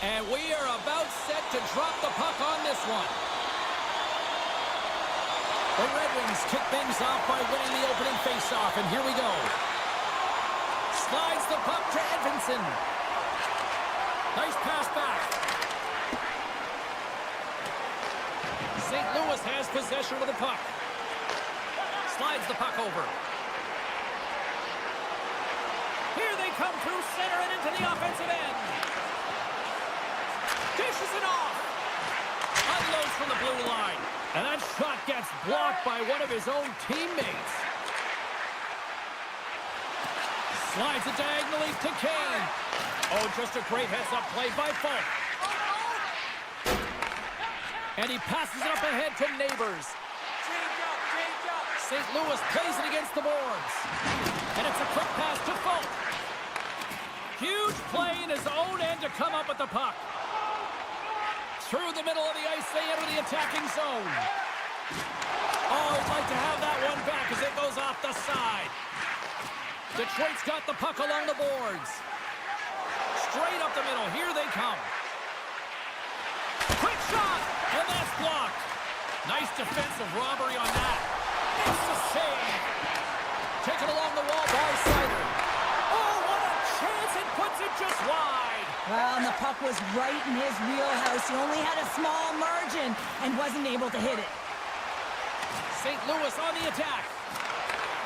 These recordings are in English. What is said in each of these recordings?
And we are about set to drop the puck on this one. The Red Wings kick things off by winning the opening faceoff, and here we go. Slides the puck to Edvinsson. Nice pass back. St. Louis has possession of the puck. Slides the puck over. Here they come through center and into the offensive end. Dishes it off. Unloads from the blue line. And that shot gets blocked by one of his own teammates. Slides it diagonally to Kane. Oh, just a great heads-up play by Falk. And he passes it up ahead to Neighbors. St. Louis plays it against the boards. And it's a quick pass to Falk. Huge play in his own end to come up with the puck. Through the middle of the ice, they enter the attacking zone. Oh, he'd like to have that one back as it goes off the side. Detroit's got the puck along the boards. Straight up the middle. Here they come. Quick shot, and that's blocked. Nice defensive robbery on that. Makes the save. Taken along the wall by Sider. Oh, what a chance. It puts it just wide. Well, and the puck was right in his wheelhouse. He only had a small margin and wasn't able to hit it. St. Louis on the attack.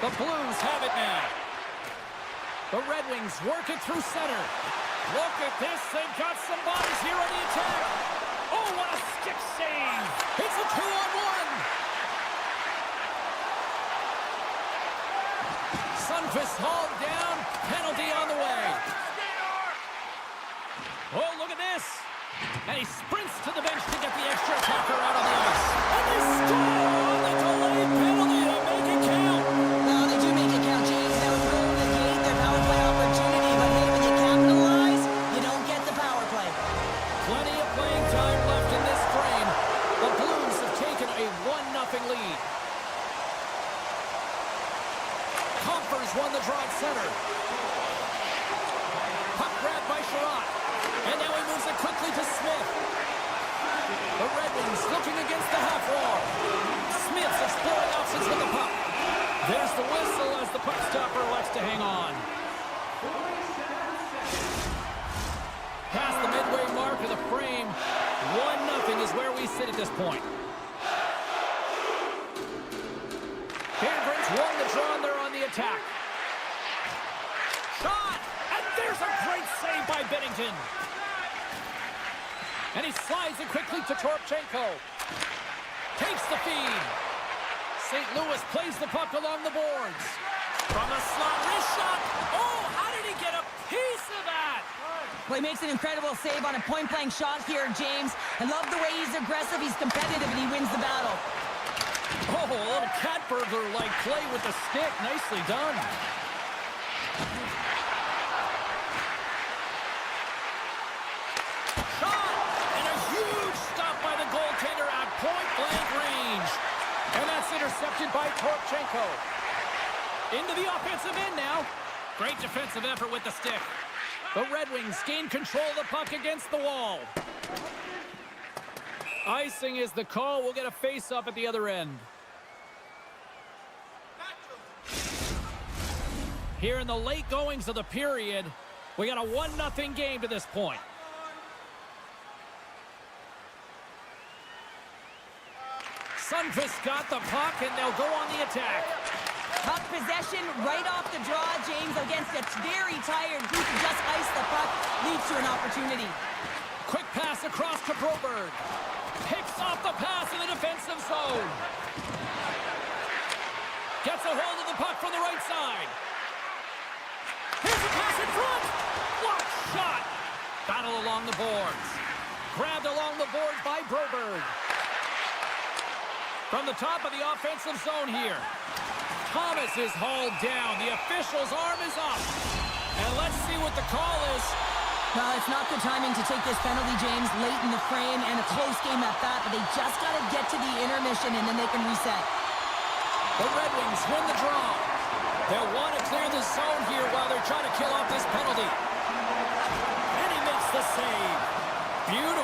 The Blues have it now. The Red Wings work it through center. Look at this. They've got some bodies here on the attack. Oh, what a stick save. It's a 2-on-1. Sundqvist hauled down. Penalty on the way. Oh, look at this. And he sprints to the bench to get the extra attacker out on the ice. And they score on the delayed penalty to make it count. Well, they do make it count, James. That was going to negate their power play opportunity. But hey, when you capitalize, you don't get the power play. Plenty of playing time left in this frame. The Blues have taken a 1-0 lead. Compher's won the draw at center. Puck grabbed by Sherratt. And now he moves it quickly to Smith. The Red Wings looking against the half wall. Smith's exploring options with the puck. There's the whistle as the puck stopper elects to hang on. Past the midway mark of the frame, 1-0 is where we sit at this point. Penguins won the draw and they're on the attack. Shot! And there's a great save by Bennington. And he slides it quickly to Toropchenko. Takes the feed. St. Louis plays the puck along the boards. From the slot, wrist shot. Oh, how did he get a piece of that? Well, he makes an incredible save on a point-blank shot here, James. I love the way he's aggressive, he's competitive, and he wins the battle. Oh, a little cat burglar-like play with the stick. Nicely done. Point-blank range. And that's intercepted by Toropchenko. Into the offensive end now. Great defensive effort with the stick. The Red Wings gain control of the puck against the wall. Icing is the call. We'll get a face-up at the other end. Here in the late goings of the period, we got a 1-0 game to this point. Sundqvist got the puck, and they'll go on the attack. Puck possession right off the draw, James, against a very tired Heat who just iced the puck, leads to an opportunity. Quick pass across to Broberg. Picks off the pass in the defensive zone. Gets a hold of the puck from the right side. Here's a pass in front. Blocked shot. Battle along the boards. Grabbed along the boards by Broberg. From the top of the offensive zone here. Thomas is hauled down. The official's arm is up. And let's see what the call is. Well, it's not good timing to take this penalty, James, late in the frame, and a close game at that, but they just got to get to the intermission, and then they can reset. The Red Wings win the draw. They'll want to clear the zone here while they're trying to kill off this penalty. And he makes the save.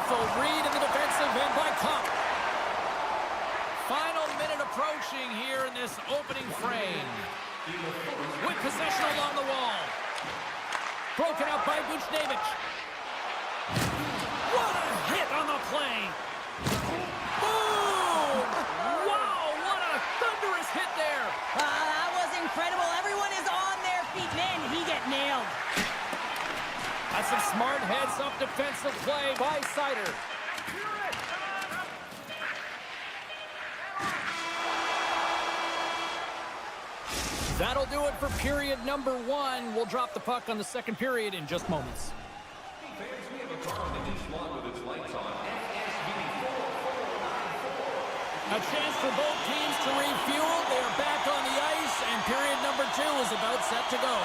Beautiful read in the defensive end by Cup. Final minute approaching here in this opening frame. With possession along the wall. Broken up by Buchnevich. What a hit on the play. Boom! Wow, what a thunderous hit there. That was incredible. Everyone is on their feet. Man, did he get nailed. That's some smart heads-up defensive play by Sider. That'll do it for period number 1. We'll drop the puck on the second period in just moments. A chance for both teams to refuel. They are back on the ice, and period number 2 is about set to go.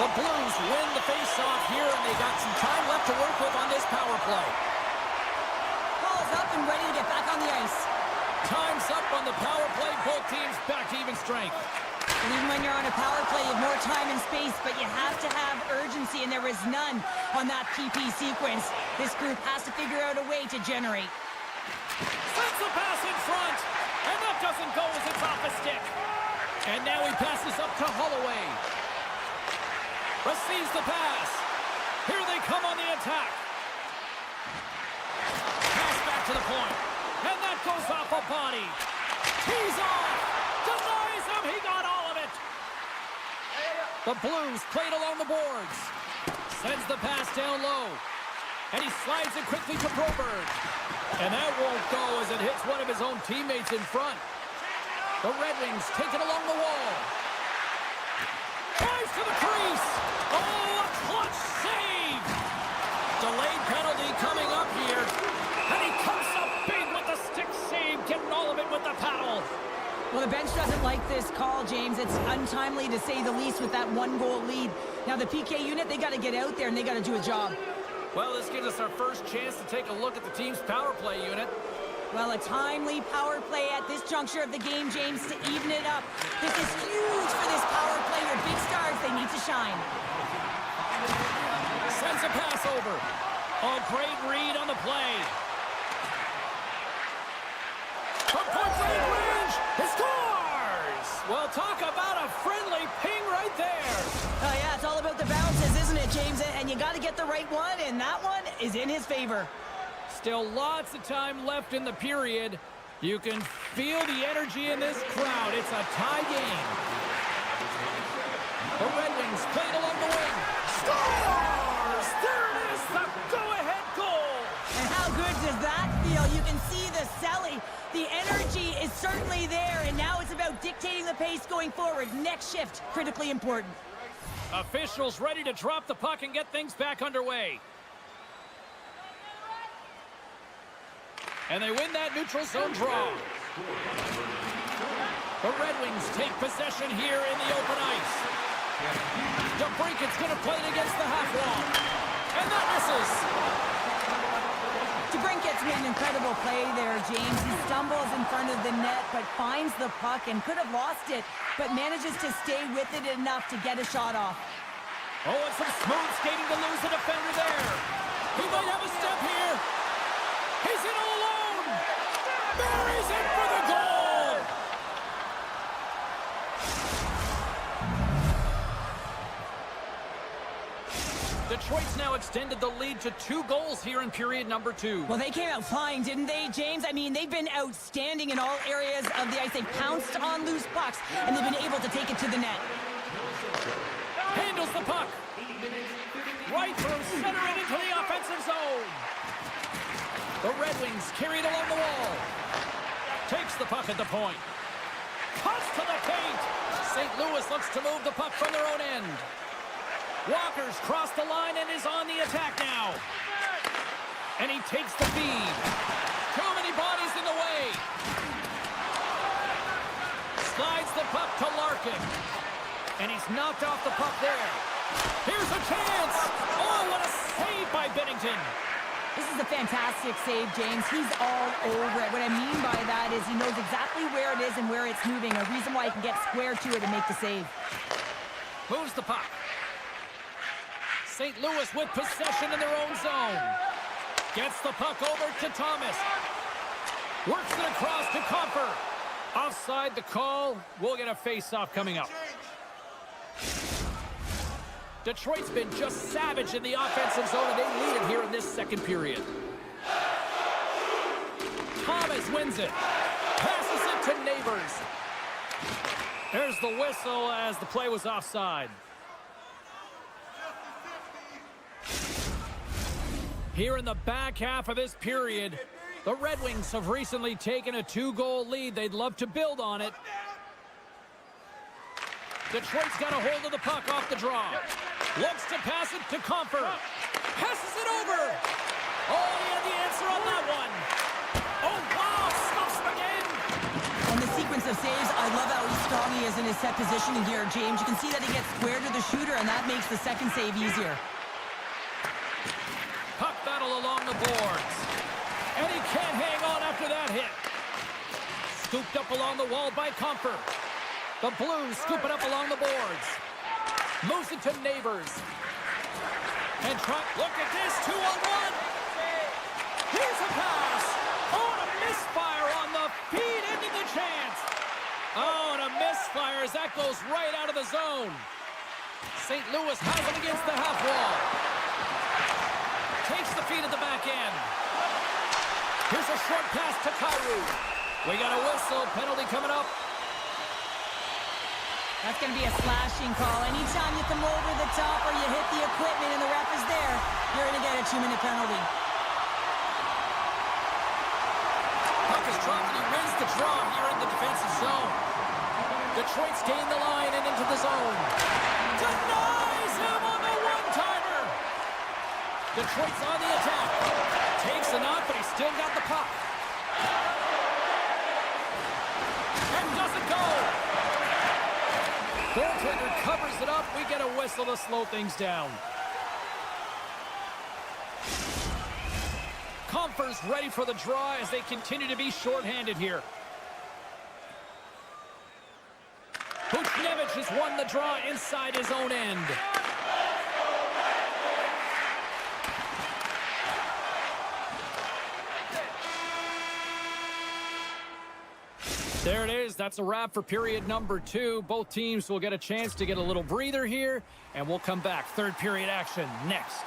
The Blues win the face-off here, and they got some time left to work with on this power play. Ball's up and ready to get back on the ice. Time's up on the power play. Both teams back to even strength. And even when you're on a power play, you have more time and space, but you have to have urgency, and there is none on that PP sequence. This group has to figure out a way to generate. Sends the pass in front, and that doesn't go as it's off a stick. And now he passes up to Holloway. Receives the pass. Here they come on the attack. Pass back to the point. And that goes off a body. He's off. Denies him. He got all of it. The Blues played along the boards. Sends the pass down low. And he slides it quickly to Broberg. And that won't go as it hits one of his own teammates in front. The Red Wings take it along the wall. Drives to the crease. Oh, a clutch save. Delayed penalty coming up here. And he comes up big with the stick save, getting all of it with the paddle. Well, the bench doesn't like this call, James. It's untimely to say the least with that 1-goal lead. Now, the PK unit, they got to get out there and they got to do a job. Well, this gives us our first chance to take a look at the team's power play unit. Well, a timely power play at this juncture of the game, James, to even it up. This is huge for this power play. Your big stars, they need to shine. Sends a pass over. Oh, great read on the play. From point-blank range, he scores! Well, talk about a friendly ping right there. Oh, yeah, it's all about the bounces, isn't it, James? And you got to get the right one, and that one is in his favor. Still lots of time left in the period. You can feel the energy in this crowd. It's a tie game. The Red Wings played along the wing. Scores! There it is, the go-ahead goal. And how good does that feel? You can see the selling. The energy is certainly there, and now it's about dictating the pace going forward. Next shift, critically important. Officials ready to drop the puck and get things back underway. And they win that neutral zone draw. The Red Wings take possession here in the open ice. DeBrinket's going to play it against the half wall. And that misses. DeBrinket's made an incredible play there, James. He stumbles in front of the net, but finds the puck and could have lost it, but manages to stay with it enough to get a shot off. Oh, and some smooth skating to lose the defender there. He might have a step here. He's in all alone. Buries it for the goal. Detroit's now extended the lead to 2 goals here in period number 2. Well, they came out flying, didn't they, James? I mean, they've been outstanding in all areas of the ice. They've pounced on loose pucks, and they've been able to take it to the net. Handles the puck. Right through center and into the offensive zone. The Red Wings carried along the wall. Takes the puck at the point. Cuts to the paint. St. Louis looks to move the puck from their own end. Walker's crossed the line and is on the attack now. And he takes the feed. Too many bodies in the way. Slides the puck to Larkin. And he's knocked off the puck there. Here's a chance. Oh, what a save by Binnington. This is a fantastic save, James. He's all over it. What I mean by that is he knows exactly where it is and where it's moving. A reason why he can get square to it and make the save. Moves the puck. St. Louis with possession in their own zone. Gets the puck over to Thomas. Works it across to Comfer. Offside the call. We'll get a face-off coming up. Detroit's been just savage in the offensive zone, and they lead it here in this second period. Thomas wins it. Passes it to Neighbors. There's the whistle as the play was offside. Here in the back half of this period, the Red Wings have recently taken a 2-goal lead. They'd love to build on it. Detroit's got a hold of the puck off the draw. Looks to pass it to Comfer. Passes it over. Oh, he had the answer on that one. Oh, wow, stops him again. And the sequence of saves, I love how strong he is in his set positioning here, James. You can see that he gets square to the shooter, and that makes the second save easier. Puck battle along the boards. And he can't hang on after that hit. Scooped up along the wall by Comfer. The Blues scoop it up along the boards. Moves it to Neighbors. And look at this, 2-on-1. Here's a pass. Oh, and a misfire on the feed, ending the chance. Oh, and a misfire as that goes right out of the zone. St. Louis has it against the half wall. Takes the feed at the back end. Here's a short pass to Kyrou. We got a whistle, penalty coming up. That's going to be a slashing call. Anytime you come over the top or you hit the equipment and the ref is there, you're going to get a 2-minute penalty. Puck is dropped and he wins the draw here in the defensive zone. Detroit's gained the line and into the zone. Denies him on the one-timer. Detroit's on the attack. Takes a knock, but he's still got the puck. And doesn't go. Goaltender covers it up. We get a whistle to slow things down. Comfer's ready for the draw as they continue to be shorthanded here. Buchnevich has won the draw inside his own end. There it is. That's a wrap for period number 2. Both teams will get a chance to get a little breather here, and we'll come back. Third period action next.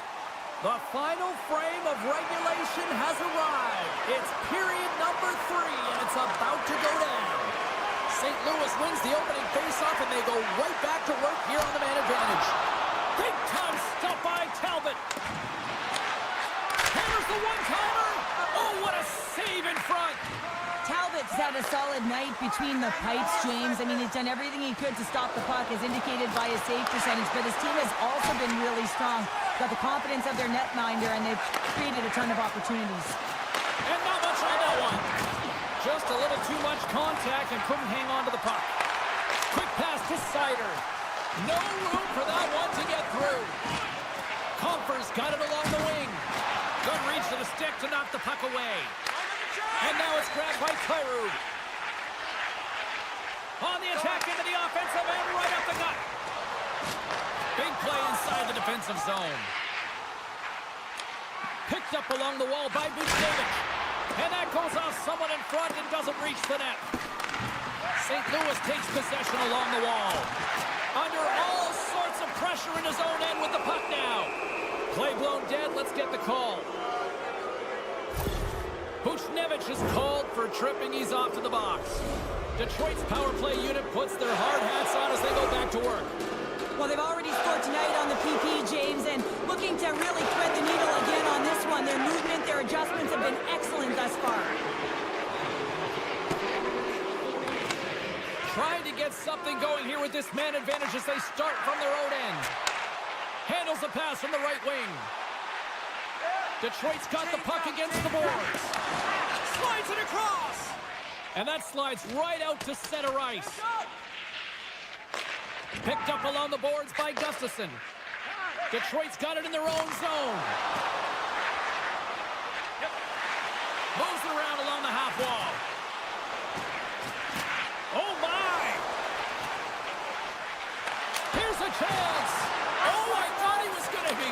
The final frame of regulation has arrived. It's period number 3, and it's about to go down. St. Louis wins the opening faceoff, and they go right back to work here on the man advantage. Big time stop by Talbot. Hammers the one-timer. Oh, what a save in front. Talbot's had a solid night between the pipes, James. I mean, he's done everything he could to stop the puck, as indicated by his save percentage, but his team has also been really strong. Got the confidence of their netminder, and they've created a ton of opportunities. And not much on that one. Just a little too much contact and couldn't hang on to the puck. Quick pass to Sider. No room for that one to get through. Comfer's got it along the wing. Good reach to the stick to knock the puck away. And now it's grabbed by Kyrou. On the attack into the offensive end, right up the gut. Big play inside the defensive zone. Picked up along the wall by Buchnevich. And that goes off someone in front and doesn't reach the net. St. Louis takes possession along the wall. Under all sorts of pressure in his own end with the puck now. Play blown dead, let's get the call. Buchnevich is called for tripping. He's off to the box. Detroit's power play unit puts their hard hats on as they go back to work. Well, they've already scored tonight on the PP, James, and looking to really thread the needle again on this one. Their movement, their adjustments have been excellent thus far. Trying to get something going here with this man advantage as they start from their own end. Handles the pass from the right wing. Detroit's got the puck against the boards. Slides it across. And that slides right out to center ice. Picked up along the boards by Gustafson. Detroit's got it in their own zone. Moves it around along the half wall. Oh, my! Here's a chance. Oh, I thought he was going to be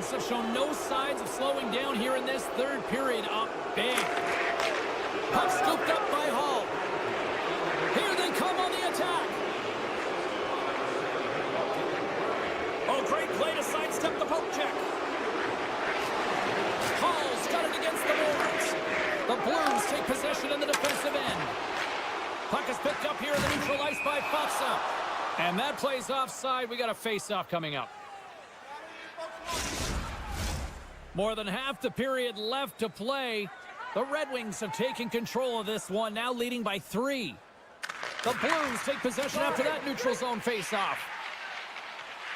Wings have shown no signs of slowing down here in this third period. Up big. Puck scooped up by Hall. Here they come on the attack. Oh, great play to sidestep the poke check. Hall's got it against the boards. The Blues take possession in the defensive end. Puck is picked up here in the neutral ice by Faksa. And that plays offside. We got a face-off coming up. More than half the period left to play. The Red Wings have taken control of this one, now leading by 3. The Blues take possession after that neutral zone face-off.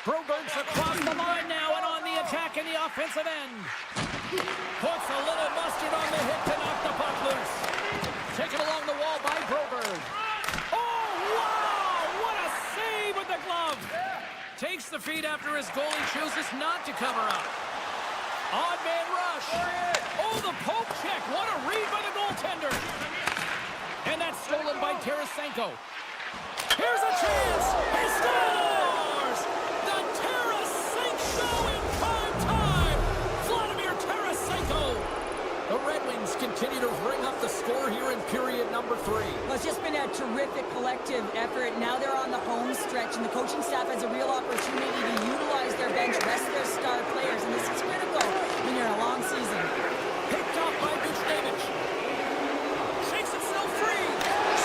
Broberg's across the line now and on the attack in the offensive end. Puts a little mustard on the hit to knock the puck loose. Taken along the wall by Broberg. Oh, wow! What a save with the glove! Takes the feed after his goalie chooses not to cover up. Odd man rush. Oh, the poke check. What a read by the goaltender. And that's stolen by Tarasenko. Here's a chance. He scores! The Tarasenko show in prime time. Vladimir Tarasenko. The Red Wings continue to ring up the score here in period number 3. Well, it's just been a terrific collective effort. Now they're on the home stretch, and the coaching staff has a real opportunity to utilize their bench, rest their star players, and this is critical when you're in a long season. Picked up by Buchnevich. Shakes himself free.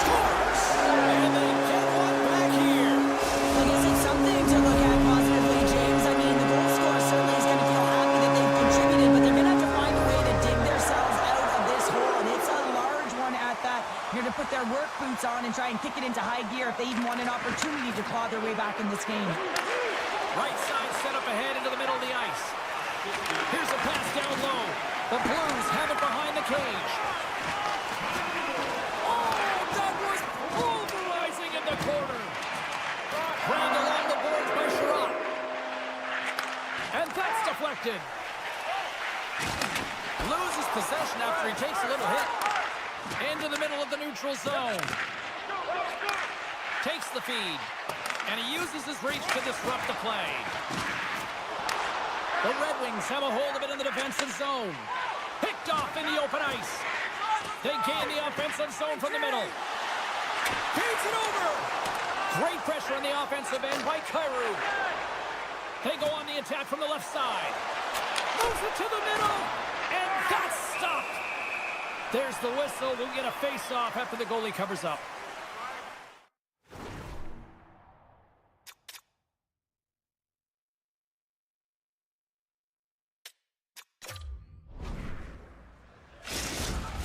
Scores! And they get one back here. I guess it's something to look at positively, James. I mean, the goal scorer certainly is going to feel happy that they've contributed, but they're going to have to find a way to dig themselves out of this hole, and it's a large one at that. They're going to put their work boots on and try and kick it into high gear if they even want an opportunity to claw their way back in this game. Right side set up ahead into the middle of the ice. Here's a pass down low. The Blues have it behind the cage. Oh, that was pulverizing in the corner. Ground along the boards by Sherratt. And that's deflected. Loses possession after he takes a little hit. Into the middle of the neutral zone. Takes the feed. And he uses his reach to disrupt the play. The Red Wings have a hold of it in the defensive zone. Picked off in the open ice. They gain the offensive zone from the middle. Feeds it over. Great pressure on the offensive end by Kyrou. They go on the attack from the left side. Moves it to the middle. And that's stopped. There's the whistle. We'll get a face-off after the goalie covers up.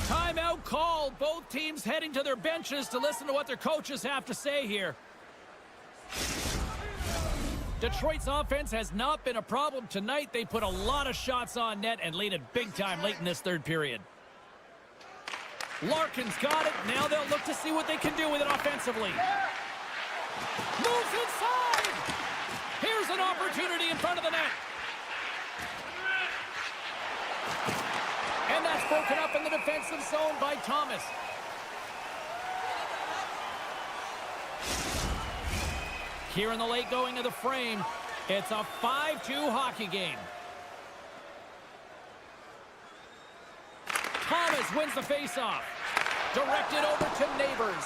Timeout called. Both teams heading to their benches to listen to what their coaches have to say here. Detroit's offense has not been a problem tonight. They put a lot of shots on net and lead it big time late in this third period. Larkin's got it. Now they'll look to see what they can do with it offensively. Moves inside. Here's an opportunity in front of the net. And that's broken up in the defensive zone by Thomas. Here in the late going of the frame, it's a 5-2 hockey game. Thomas wins the faceoff. Directed over to Neighbors.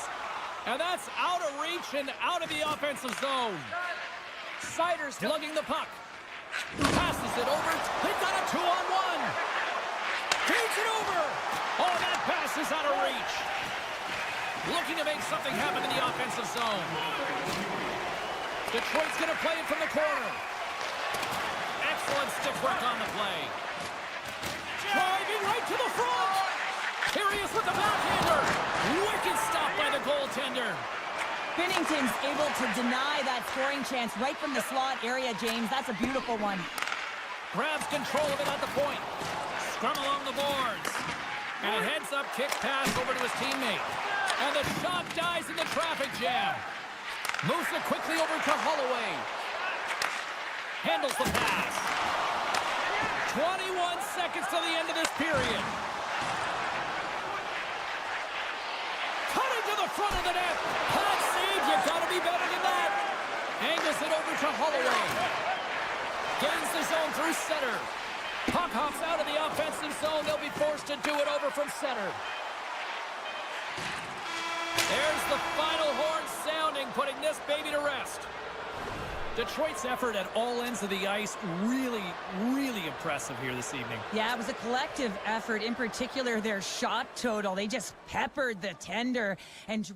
And that's out of reach and out of the offensive zone. Siders lugging the puck. Passes it over. They've got a 2-on-1. Feeds it over. Oh, that pass is out of reach. Looking to make something happen in the offensive zone. Detroit's going to play it from the corner. Excellent stick work on the play. Driving right to the front. Here he is with the backhander. Wicked stop by the goaltender. Binnington's able to deny that scoring chance right from the slot area, James. That's a beautiful one. Grabs control of it at the point. Scrum along the boards. And a heads-up kick pass over to his teammate. And the shot dies in the traffic jam. Moves it quickly over to Holloway. Handles the pass. 21 seconds to the end of this period. Cutting to the front of the net. Hot save. You gotta be better than that. Angles it over to Holloway. Gains the zone through center. Puck hops out of the offensive zone. They'll be forced to do it over from center. There's the final horn sounding, putting this baby to rest. Detroit's effort at all ends of the ice, really, really impressive here this evening. Yeah, it was a collective effort, in particular their shot total. They just peppered the tender and...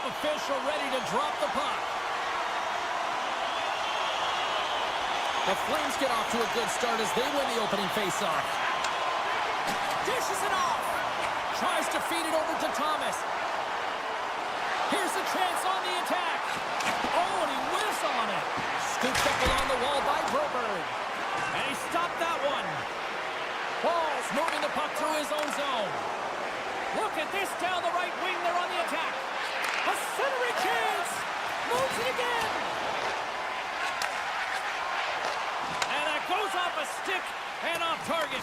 Official ready to drop the puck. The Flames get off to a good start as they win the opening faceoff. Dishes it off. Tries to feed it over to Thomas. Here's a chance on the attack. Oh, and he whiffs on it. Scooped up along the wall by Broberg. And he stopped that one. Ball's moving the puck through his own zone. Look at this down the right wing. They're on the attack. A centering chance. Moves it again. And that goes off a stick and off target.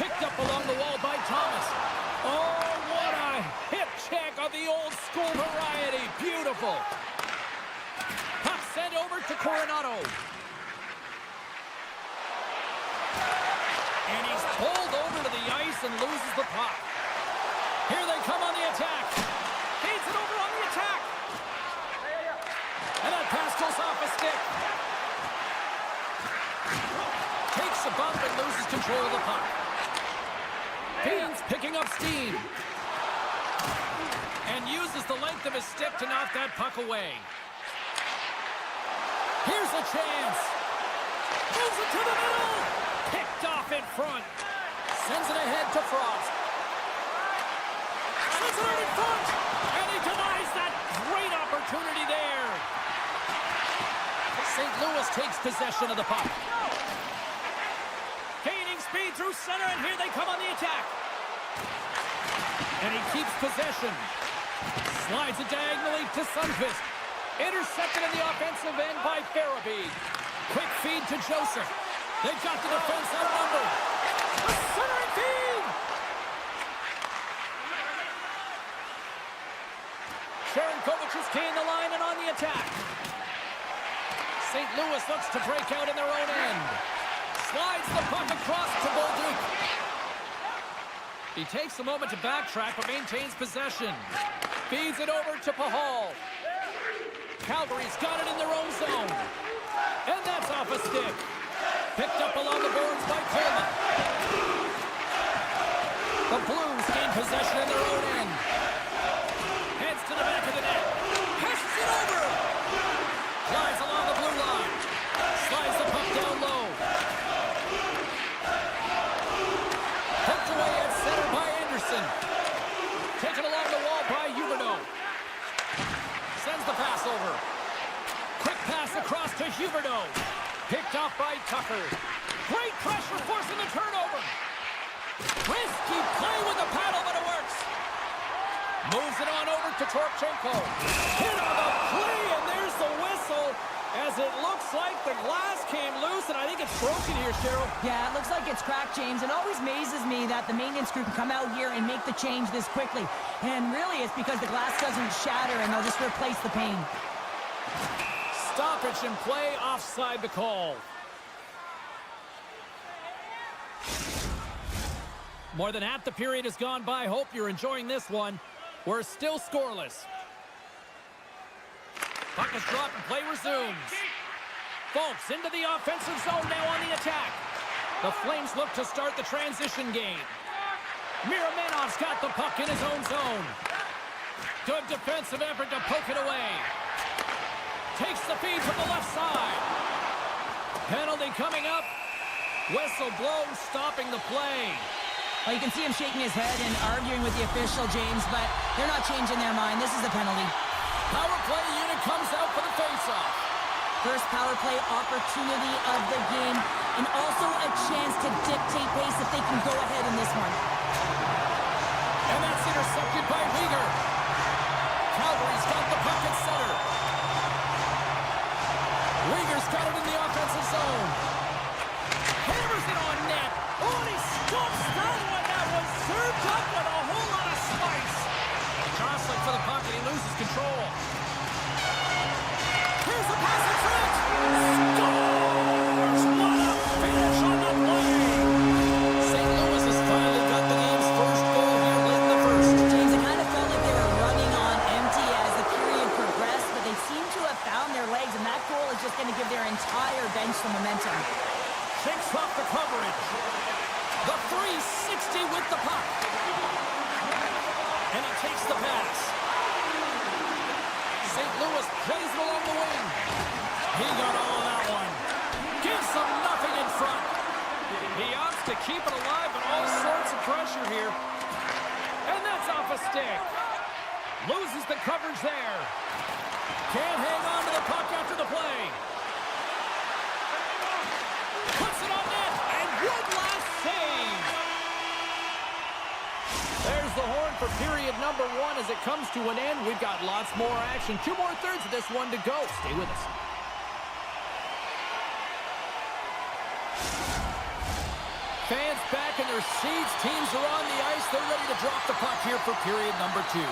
Picked up along the wall by Thomas. Oh, what a hip check of the old school variety. Beautiful. Puck sent over to Coronado. And he's pulled over to the ice and loses the puck. Here they come on the attack. Feeds it over on the attack. And that pass goes off a stick. Takes a bump and loses control of the puck. Beans picking up steam. And uses the length of his stick to knock that puck away. Here's a chance. Moves it to the middle. Picked off in front. Sends it ahead to Frost. Sends it out in front. And he denies that great opportunity there. St. Louis takes possession of the puck. Gaining speed through center, and here they come on the attack. And he keeps possession. Slides it diagonally to Sundqvist. Intercepted in the offensive end by Farabee. Quick feed to Joseph. They've got the defense outnumbered. A centering feed! Sharankovic is keying the line and on the attack. St. Louis looks to break out in their own end. Slides the puck across to Bolduc. He takes a moment to backtrack but maintains possession. Feeds it over to Pahal. Calgary's got it in their own zone. And that's off a stick. Picked up along the boards by Coleman. The Blues gain possession in their own end. Heads to the back of the net. Passes it over. Flies along the blue line. Slides the puck down low. Hooked away at center by Anderson. Taken along the wall by Huberdeau. Sends the pass over. Quick pass across to Huberdeau. Picked off by Tucker. Great pressure forcing the turnover. Risky play with the paddle, but it works. Moves it on over to Torchenko. Hit on the play, and there's the whistle. As it looks like the glass came loose, and I think it's broken here, Cheryl. Yeah, it looks like it's cracked, James. It always amazes me that the maintenance crew can come out here and make the change this quickly. And really, it's because the glass doesn't shatter, and they'll just replace the pane. Stoppage in play, offside the call. More than half the period has gone by. Hope you're enjoying this one. We're still scoreless. Puck is dropped and play resumes. Folks into the offensive zone now on the attack. The Flames look to start the transition game. Miramenov's got the puck in his own zone. Good defensive effort to poke it away. Takes the feed from the left side. Penalty coming up. Whistle blows, stopping the play. Well, you can see him shaking his head and arguing with the official, James, but they're not changing their mind. This is a penalty. Power play unit comes out for the faceoff. First power play opportunity of the game, and also a chance to dictate pace if they can go ahead in this one. And that's intercepted by Weegar. Calgary's got the puck at center. Weegar's got it in the offensive zone. Hammers it on net. Oh, and he stomps that one. That was served up with a whole lot of spice. Jostling for the puck, and he loses control. Here's the pass in front. Scores! What a finish on the play. St. Louis has finally got the game's first goal here late in the first. James, it kind of felt like they were running on empty as the period progressed, but they seem to have found their legs, and that goal is just going to give their entire bench some momentum. Shakes off the coverage. The 360 with the puck. And he takes the pass. St. Louis plays it along the wing. He got all of that one. Gives them nothing in front. He opts to keep it alive, but all sorts of pressure here. And that's off a stick. Loses the coverage there. Can't hang on to the puck after the play. Puts it on net, and one last save. There's the horn for period number one as it comes to an end. We've got lots more action. 2 more thirds of this one to go. Stay with us. Fans back in their seats. Teams are on the ice. They're ready to drop the puck here for period number 2.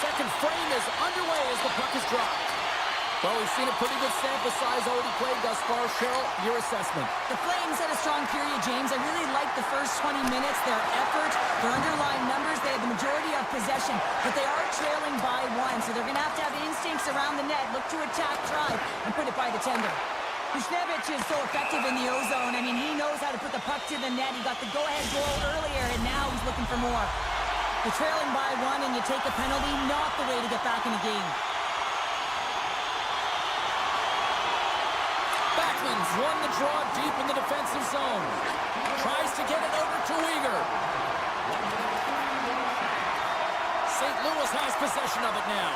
Second frame is underway as the puck is dropped. Well, we've seen a pretty good sample size already played thus far. Cheryl, your assessment. The Flames had a strong period, James. I really liked the first 20 minutes, their effort, their underlying numbers. They had the majority of possession, but they are trailing by 1, so they're going to have instincts around the net, look to attack, drive, and put it by the tender. Buchnevich is so effective in the O-zone. I mean, he knows how to put the puck to the net. He got the go-ahead goal earlier, and now he's looking for more. You're trailing by one and you take a penalty, not the way to get back in the game. Backman's won the draw deep in the defensive zone. Tries to get it over to Uyghur. St. Louis has possession of it now.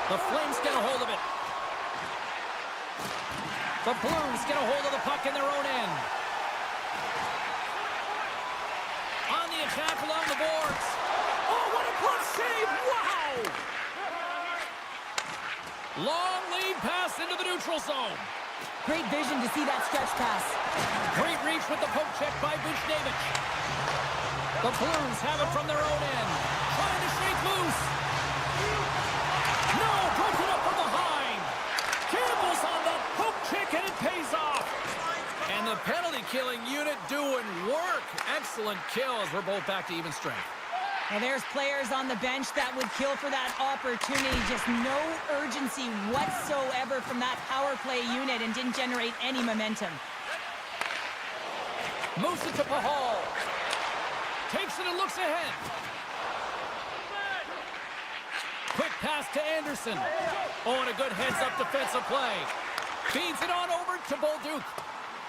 The Flames get a hold of it. The Blues get a hold of the puck in their own end. On the attack along the boards. Oh, what a glove save! Wow! Long lead pass into the neutral zone. Great vision to see that stretch pass. Great reach with the poke check by Buchnevich. The Blues have it from their own end. Trying to shake loose. No, broken up from behind. Campbell's on that poke check and it pays off. And the penalty killing unit doing work. Excellent kills. We're both back to even strength. Now there's players on the bench that would kill for that opportunity. Just no urgency whatsoever from that power play unit and didn't generate any momentum. Moves it to Pahal. Takes it and looks ahead. Quick pass to Anderson. Oh, and a good heads-up defensive play. Feeds it on over to Bolduc.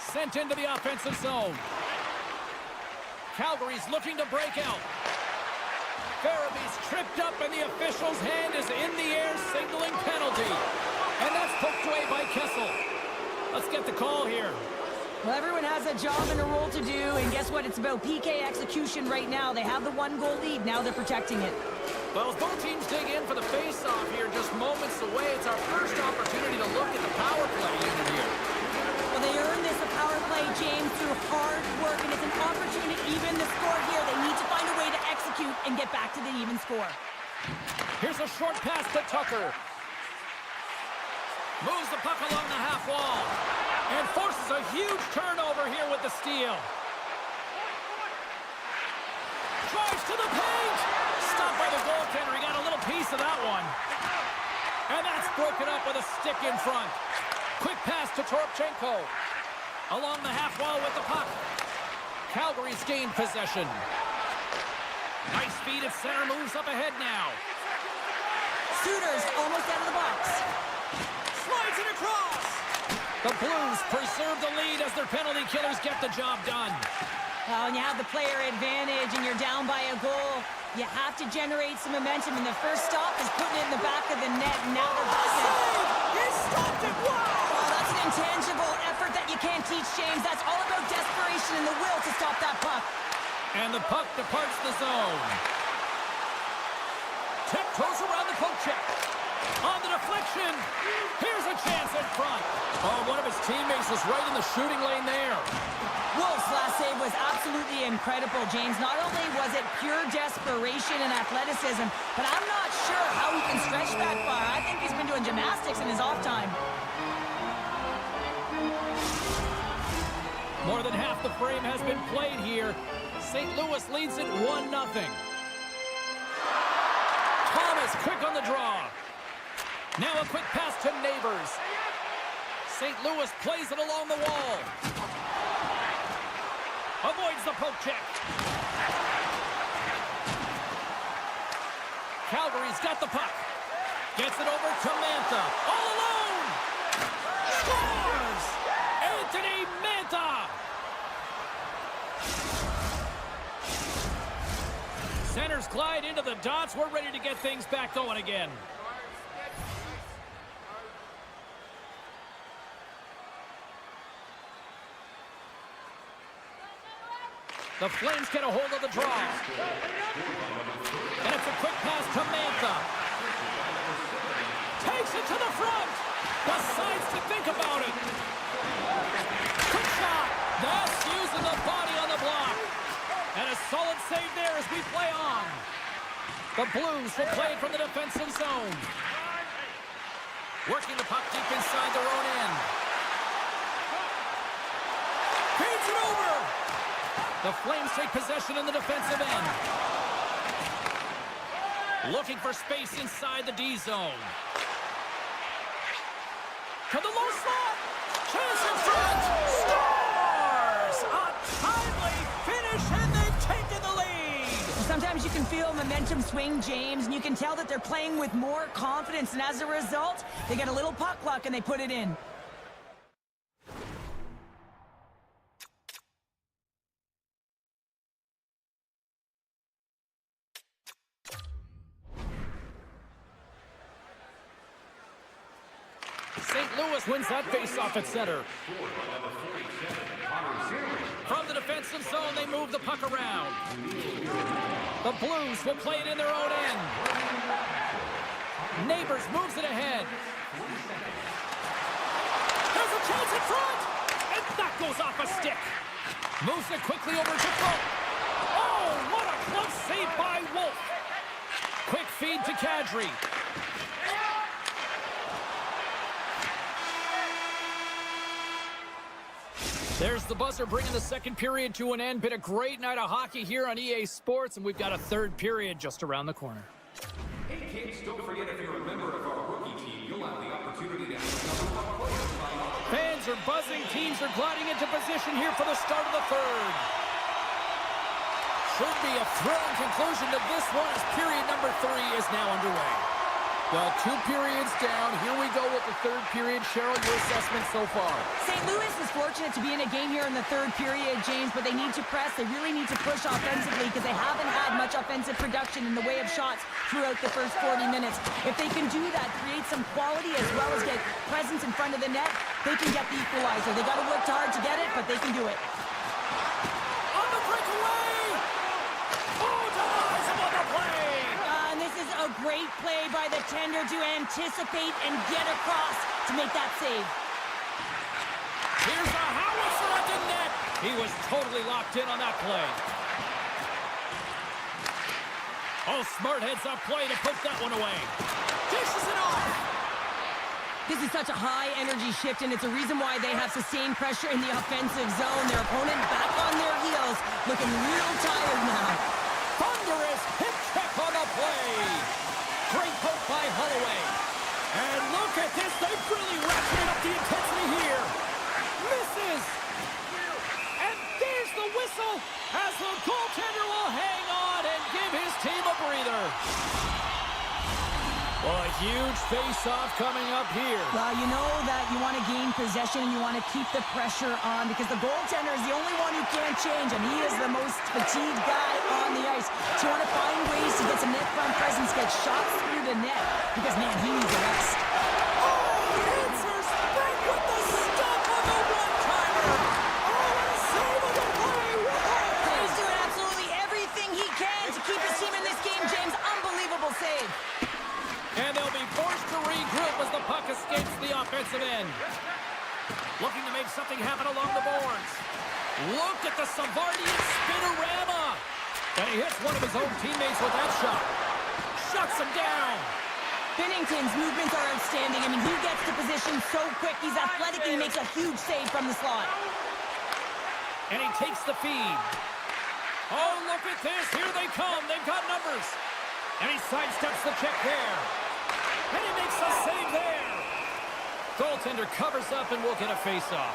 Sent into the offensive zone. Calgary's looking to break out. Farabee's tripped up and the official's hand is in the air signaling penalty. And that's poked away by Kessel. Let's get the call here. Well, everyone has a job and a role to do, and guess what? It's about PK execution right now. They have the 1-goal lead. Now they're protecting it. Well, as both teams dig in for the face-off here, just moments away, it's our first opportunity to look at the power play unit here. Well, they earned this power play, James, through hard work, and it's an opportunity to even the score here. They need to find a way to execute and get back to the even score. Here's a short pass to Tucker. Moves the puck along the half wall. And forces a huge turnover here with the steal. Drives to the paint. Stopped by the goaltender. He got a little piece of that one. And that's broken up with a stick in front. Quick pass to Toropchenko. Along the half wall with the puck. Calgary's gained possession. Nice feed at center. Moves up ahead now. Suter's almost out of the box. Slides it across. The Blues preserve the lead as their penalty killers get the job done. Well, when you have the player advantage and you're down by a goal, you have to generate some momentum, and the first stop is putting it in the back of the net, and now they're back in. He stopped it! Wow! Well, that's an intangible effort that you can't teach, James. That's all about desperation and the will to stop that puck. And the puck departs the zone. Tiptoes around the poke check. On the deflection. Here's a chance in front. Oh, one of his teammates was right in the shooting lane there. Wolf's last save was absolutely incredible, James. Not only was it pure desperation and athleticism, but I'm not sure how he can stretch that far. I think he's been doing gymnastics in his off time. More than half the frame has been played here. St. Louis leads it 1-0. Thomas quick on the draw. Now a quick pass to Neighbors. St. Louis plays it along the wall. Avoids the poke check. Calgary's got the puck. Gets it over to Mantha. All alone! Scores! Anthony Mantha! Centers glide into the dots. We're ready to get things back going again. The Flames get a hold of the draw. And it's a quick pass to Mantha. Takes it to the front. Decides to think about it. Quick shot. That's using the body on the block. And a solid save there as we play on. The Blues will play it from the defensive zone. Working the puck deep inside their own end. Feeds it over. The Flames take possession in the defensive end. Looking for space inside the D zone. To the low slot. Chance in front. Scores! A timely finish, and they've taken the lead. you can feel momentum swing, James, and you can tell that they're playing with more confidence, and as a result, they get a little puck luck and they put it in. St. Louis wins that face-off at center. From the defensive zone, they move the puck around. The Blues will play it in their own end. Neighbors moves it ahead. There's a chance in front! And that goes off a stick. Moves it quickly over to Wolf. Oh, what a close save by Wolf. Quick feed to Kadri. There's the buzzer bringing the second period to an end. Been a great night of hockey here on EA Sports, and we've got a third period just around the corner. Hey kids, don't forget if you're a member of our rookie team, you'll have the opportunity to Fans are buzzing. Teams are gliding into position here for the start of the third. Should be a thrilling conclusion to this one as period number 3 is now underway. Well, 2 periods down. Here we go with the third period. Cheryl, your assessment so far? St. Louis is fortunate to be in a game here in the third period, James, but they need to press. They really need to push offensively because they haven't had much offensive production in the way of shots throughout the first 40 minutes. If they can do that, create some quality as well as get presence in front of the net, they can get the equalizer. They got to work hard to get it, but they can do it. On the breakaway! Oh, denies him on the play! And this is a great play by the tender to anticipate and get across to make that save. Here's a howitzer at the net. He was totally locked in on that play. Oh, smart heads-up play to put that one away. Dishes it off. This is such a high-energy shift, and it's a reason why they have sustained pressure in the offensive zone. Their opponent back on their heels, looking real tired now. Thunderous hip check on the play. Great poke by Holloway. And look at this. They've really ratcheted up the intensity here. Misses. And there's the whistle as the goaltender will hang on and give his team a breather. Well, a huge face-off coming up here. Well, you know that you want to gain possession and you want to keep the pressure on because the goaltender is the only one who can't change, and he is the most fatigued guy on the ice. So you want to find ways to get some net front presence, get shots through the net because, man, he needs a rest. Oh, answers back with the stop on the one-timer. Oh, and a save on the play. Wow. He's doing absolutely everything he can to keep his team in this game, James. Unbelievable save. And they'll be forced to regroup as the puck escapes the offensive end. Looking to make something happen along the boards. Look at the Savardian spinorama. And he hits one of his own teammates with that shot. Shuts him down. Binnington's movements are outstanding. I mean, he gets to position so quick. He's athletic and he makes a huge save from the slot. And he takes the feed. Oh, look at this. Here they come. They've got numbers. And he sidesteps the check there. And he makes a save there. Goaltender covers up and will get a face-off.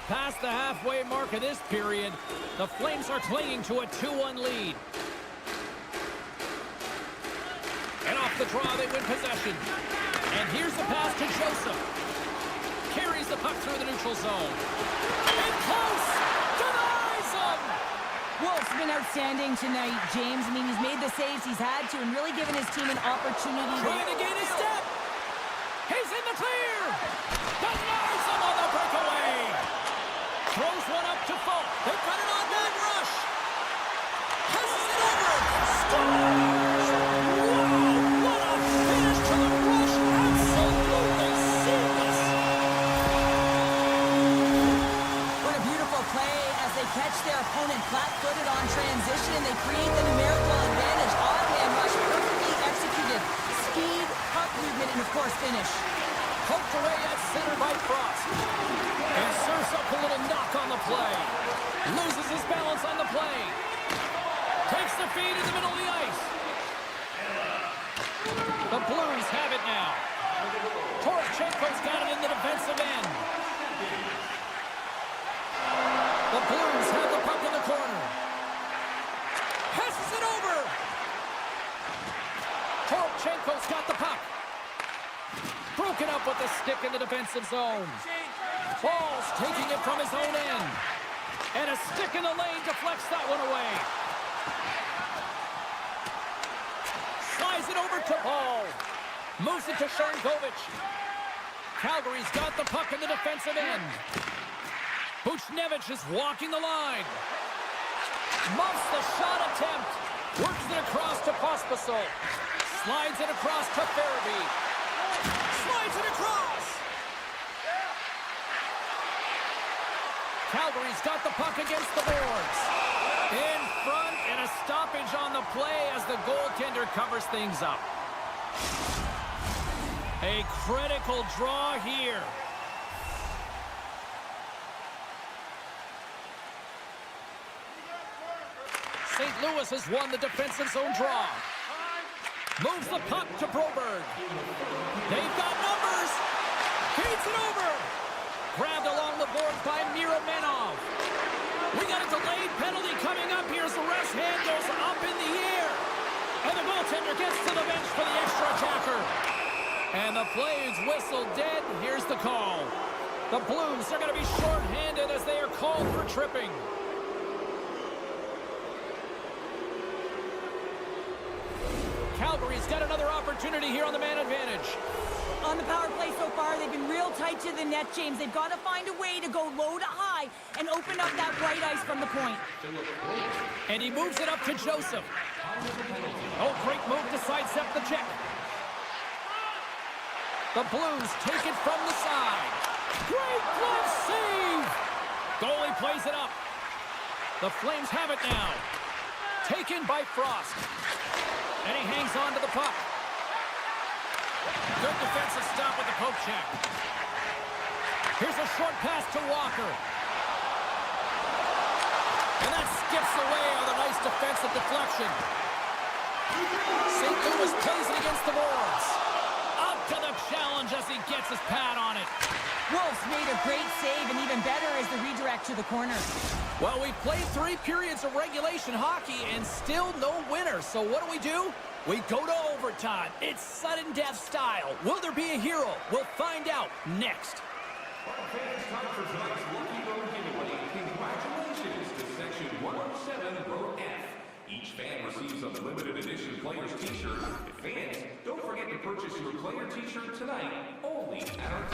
Past the halfway mark of this period, the Flames are clinging to a 2-1 lead. And off the draw, they win possession. And here's the pass to Joseph. Carries the puck through the neutral zone. And close! Denies him! Wolf's been outstanding tonight, James. I mean, he's made the saves he's had to and really given his team an opportunity. Trying to gain a step. He's in the clear. Denies him on the breakaway. Throws one up to Fulk. They've got it on that rush. Passes it over. Scores! Wow, what a finish to the rush. Absolutely seamless. What a beautiful play as they catch their opponent flat-footed on transition and they create the numerical advantage. On-man rush, perfectly executed. Speed, puck movement, and of course finish. Poked away at center by Frost. And serves up a little knock on the play. Loses his balance on the play. Takes the feed in the middle of the ice. The Blues have it now. Torchenko's got it in the defensive end. The Blues have the puck in the corner. Babchenko's got the puck. Broken up with the stick in the defensive zone. Ball's taking it from his own end. And a stick in the lane deflects that one away. Slides it over to Paul. Moves it to Sharangovich. Calgary's got the puck in the defensive end. Buchnevich is walking the line. Muffs the shot attempt. Works it across to Pospisil. Slides it across to Farabee. Slides it across. Calgary's got the puck against the boards. In front, and a stoppage on the play as the goaltender covers things up. A critical draw here. St. Louis has won the defensive zone draw. Moves the puck to Broberg. They've got numbers. Feeds it over. Grabbed along the boards by Miromenov. We got a delayed penalty coming up here as the rest hand goes up in the air. And the goaltender gets to the bench for the extra attacker. And the play is whistled dead. Here's the call. The Blues are going to be short-handed as they are called for tripping. Calgary's got another opportunity here on the man advantage. On the power play so far, they've been real tight to the net, James. They've got to find a way to go low to high and open up that bright ice from the point. And he moves it up to Joseph. Oh, great move to sidestep the check. The Blues take it from the side. Great glove save! Goalie plays it up. The Flames have it now. Taken by Frost. And he hangs on to the puck. Good defensive stop with the poke check. Here's a short pass to Walker. And that skips away on a nice defensive deflection. St. Louis plays it against the boards. Up to the challenge as he gets his pad on it. Wolves made a great save, and even better is the redirect to the corner. Well, we've played 3 periods of regulation hockey and still no winner. So what do? We go to overtime. It's sudden death style. Will there be a hero? We'll find out next. Fans, time for tonight's Lucky Road giveaway. Congratulations to Section 107, Row F. Each fan receives a limited edition player's t-shirt. Fans, don't forget to purchase your player t-shirt tonight, only at our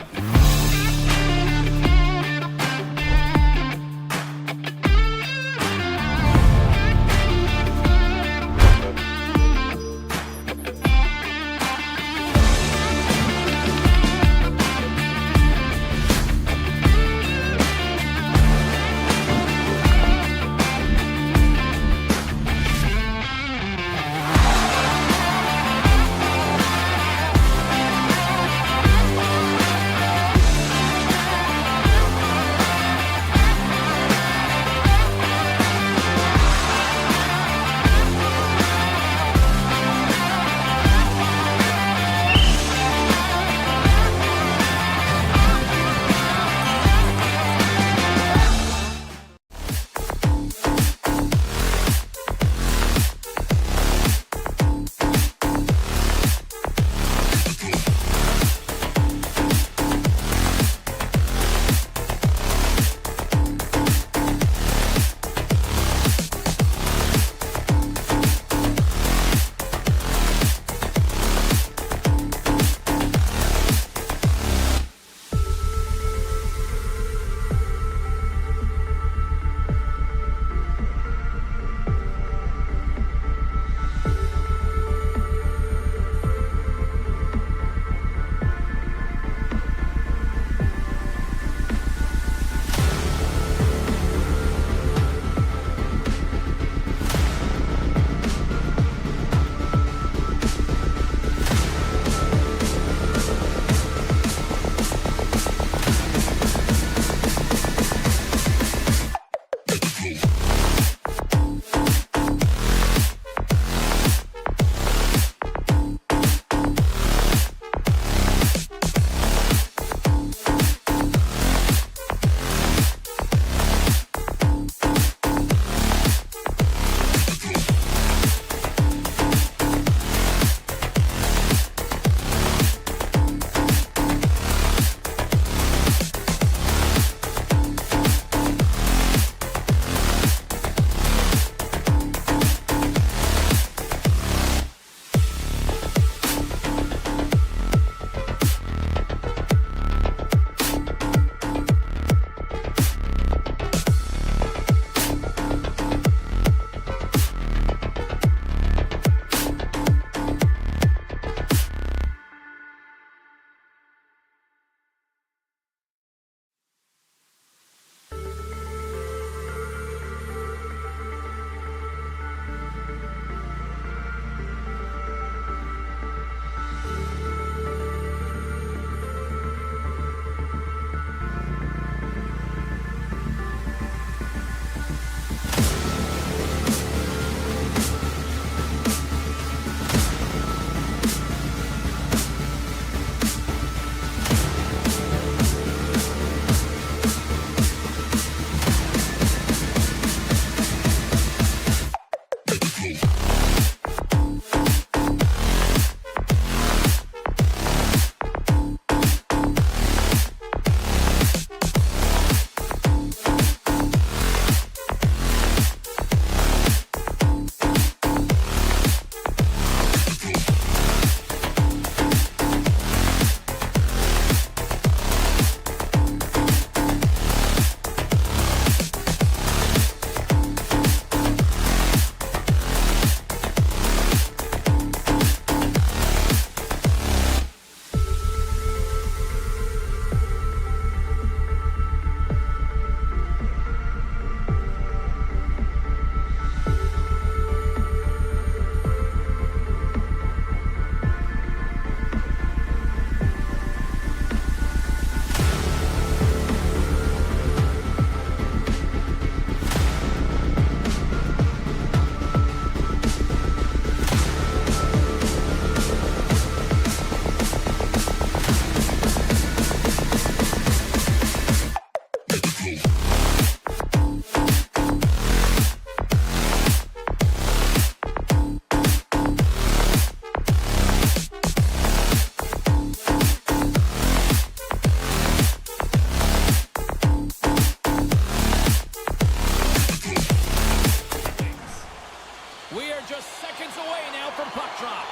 now from puck drop.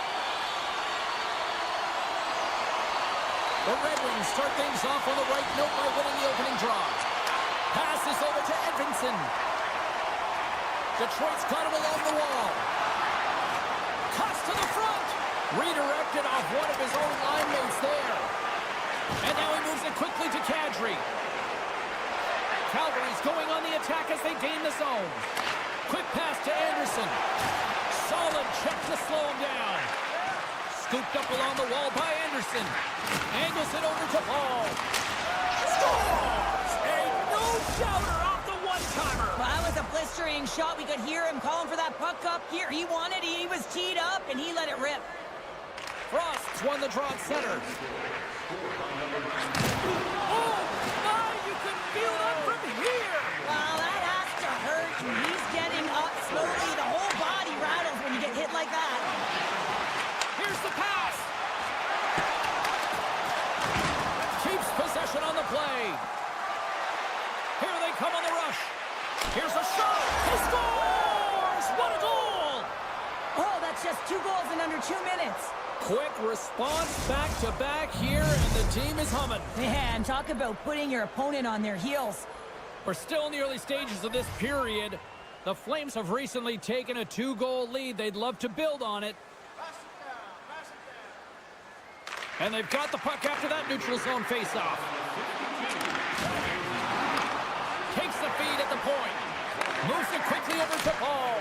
The Red Wings start things off on the right note by winning the opening draw. Passes over to Edvinsson. Detroit's got him along the wall. Cuts to the front. Redirected off one of his own line mates there. And now he moves it quickly to Kadri. Calgary's going on the attack as they gain the zone. Quick pass to Anderson. Solid check to slow him down. Scooped up along the wall by Anderson. Angles it over to Paul. Scores! A no-doubter off the one-timer. Well, that was a blistering shot. We could hear him calling for that puck up here. He wanted it. He was teed up, and he let it rip. Frost's won the draw at center. Oh, my! You can feel that from here. Well, that has to hurt. He's getting up slowly. The whole body rattles when you get hit like that. Here's the pass. Keeps possession on the play. Here they come on the rush. Here's a shot. He scores! What a goal! Oh, that's just 2 goals in under 2 minutes. Quick response back-to-back here, and the team is humming. Man, talk about putting your opponent on their heels. We're still in the early stages of this period. The Flames have recently taken a 2-goal lead. They'd love to build on it. And they've got the puck after that neutral zone faceoff. Takes the feed at the point. Moves it quickly over to Paul.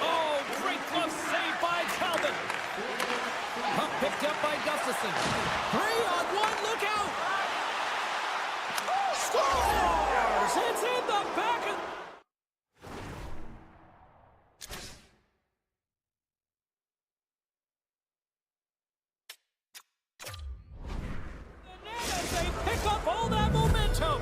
Oh, great glove save by Talbot. Puck picked up by Gustafson. 3-on-1, look out! Scores! It's in the back of... They pick up all that momentum.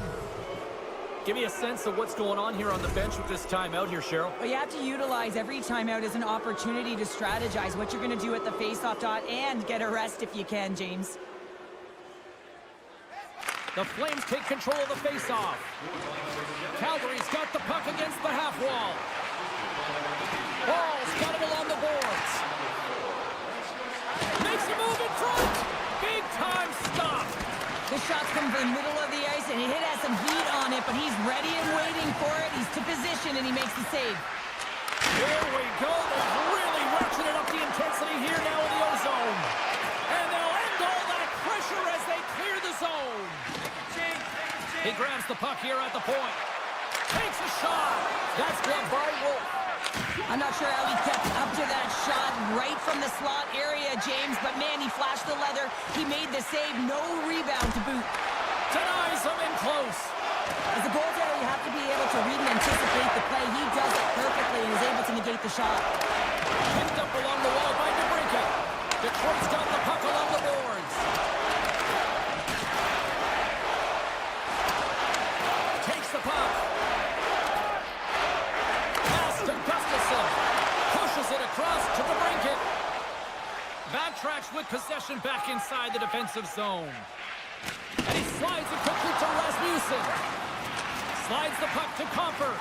Give me a sense of what's going on here on the bench with this timeout here, Cheryl. Well, you have to utilize every timeout as an opportunity to strategize what you're going to do at the faceoff dot and get a rest if you can, James. The Flames take control of the faceoff. Calgary's got the puck against the half wall. Ball's got him along the boards. Makes a move in front. Big time stop. The shot's come from the middle of the ice, and he has some heat on it, but he's ready and waiting for it. He's to position, and he makes the save. Here we go. They've really ratcheted up the intensity here now in the O-zone. And they'll end all that pressure as they clear the zone. He grabs the puck here at the point. Takes a shot. That's gloved by Wolf. I'm not sure how he kept up to that shot right from the slot area, James, but man, he flashed the leather. He made the save, no rebound to boot. Denies him in close. As a goaltender, you have to be able to read and anticipate the play. He does it perfectly and is able to negate the shot. Picked up along the wall by DeBrincat. Detroit's got the puck along the boards. Takes the puck. Pushes it across to the DeBrincat. Backtracks with possession back inside the defensive zone. And he slides it quickly to Rasmussen. Slides the puck to Comfer.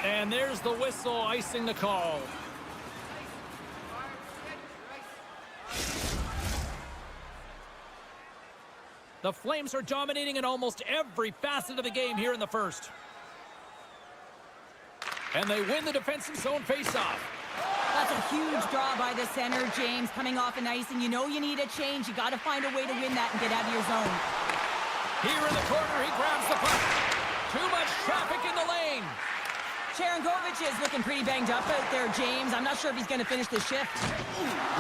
And there's the whistle icing the call. The Flames are dominating in almost every facet of the game here in the first. And they win the defensive zone faceoff. That's a huge draw by the center, James, coming off an icing. You know you need a change. You got to find a way to win that and get out of your zone. Here in the corner, he grabs the puck. Too much traffic in the lane. Sharangovich is looking pretty banged up out there, James. I'm not sure if he's going to finish the shift.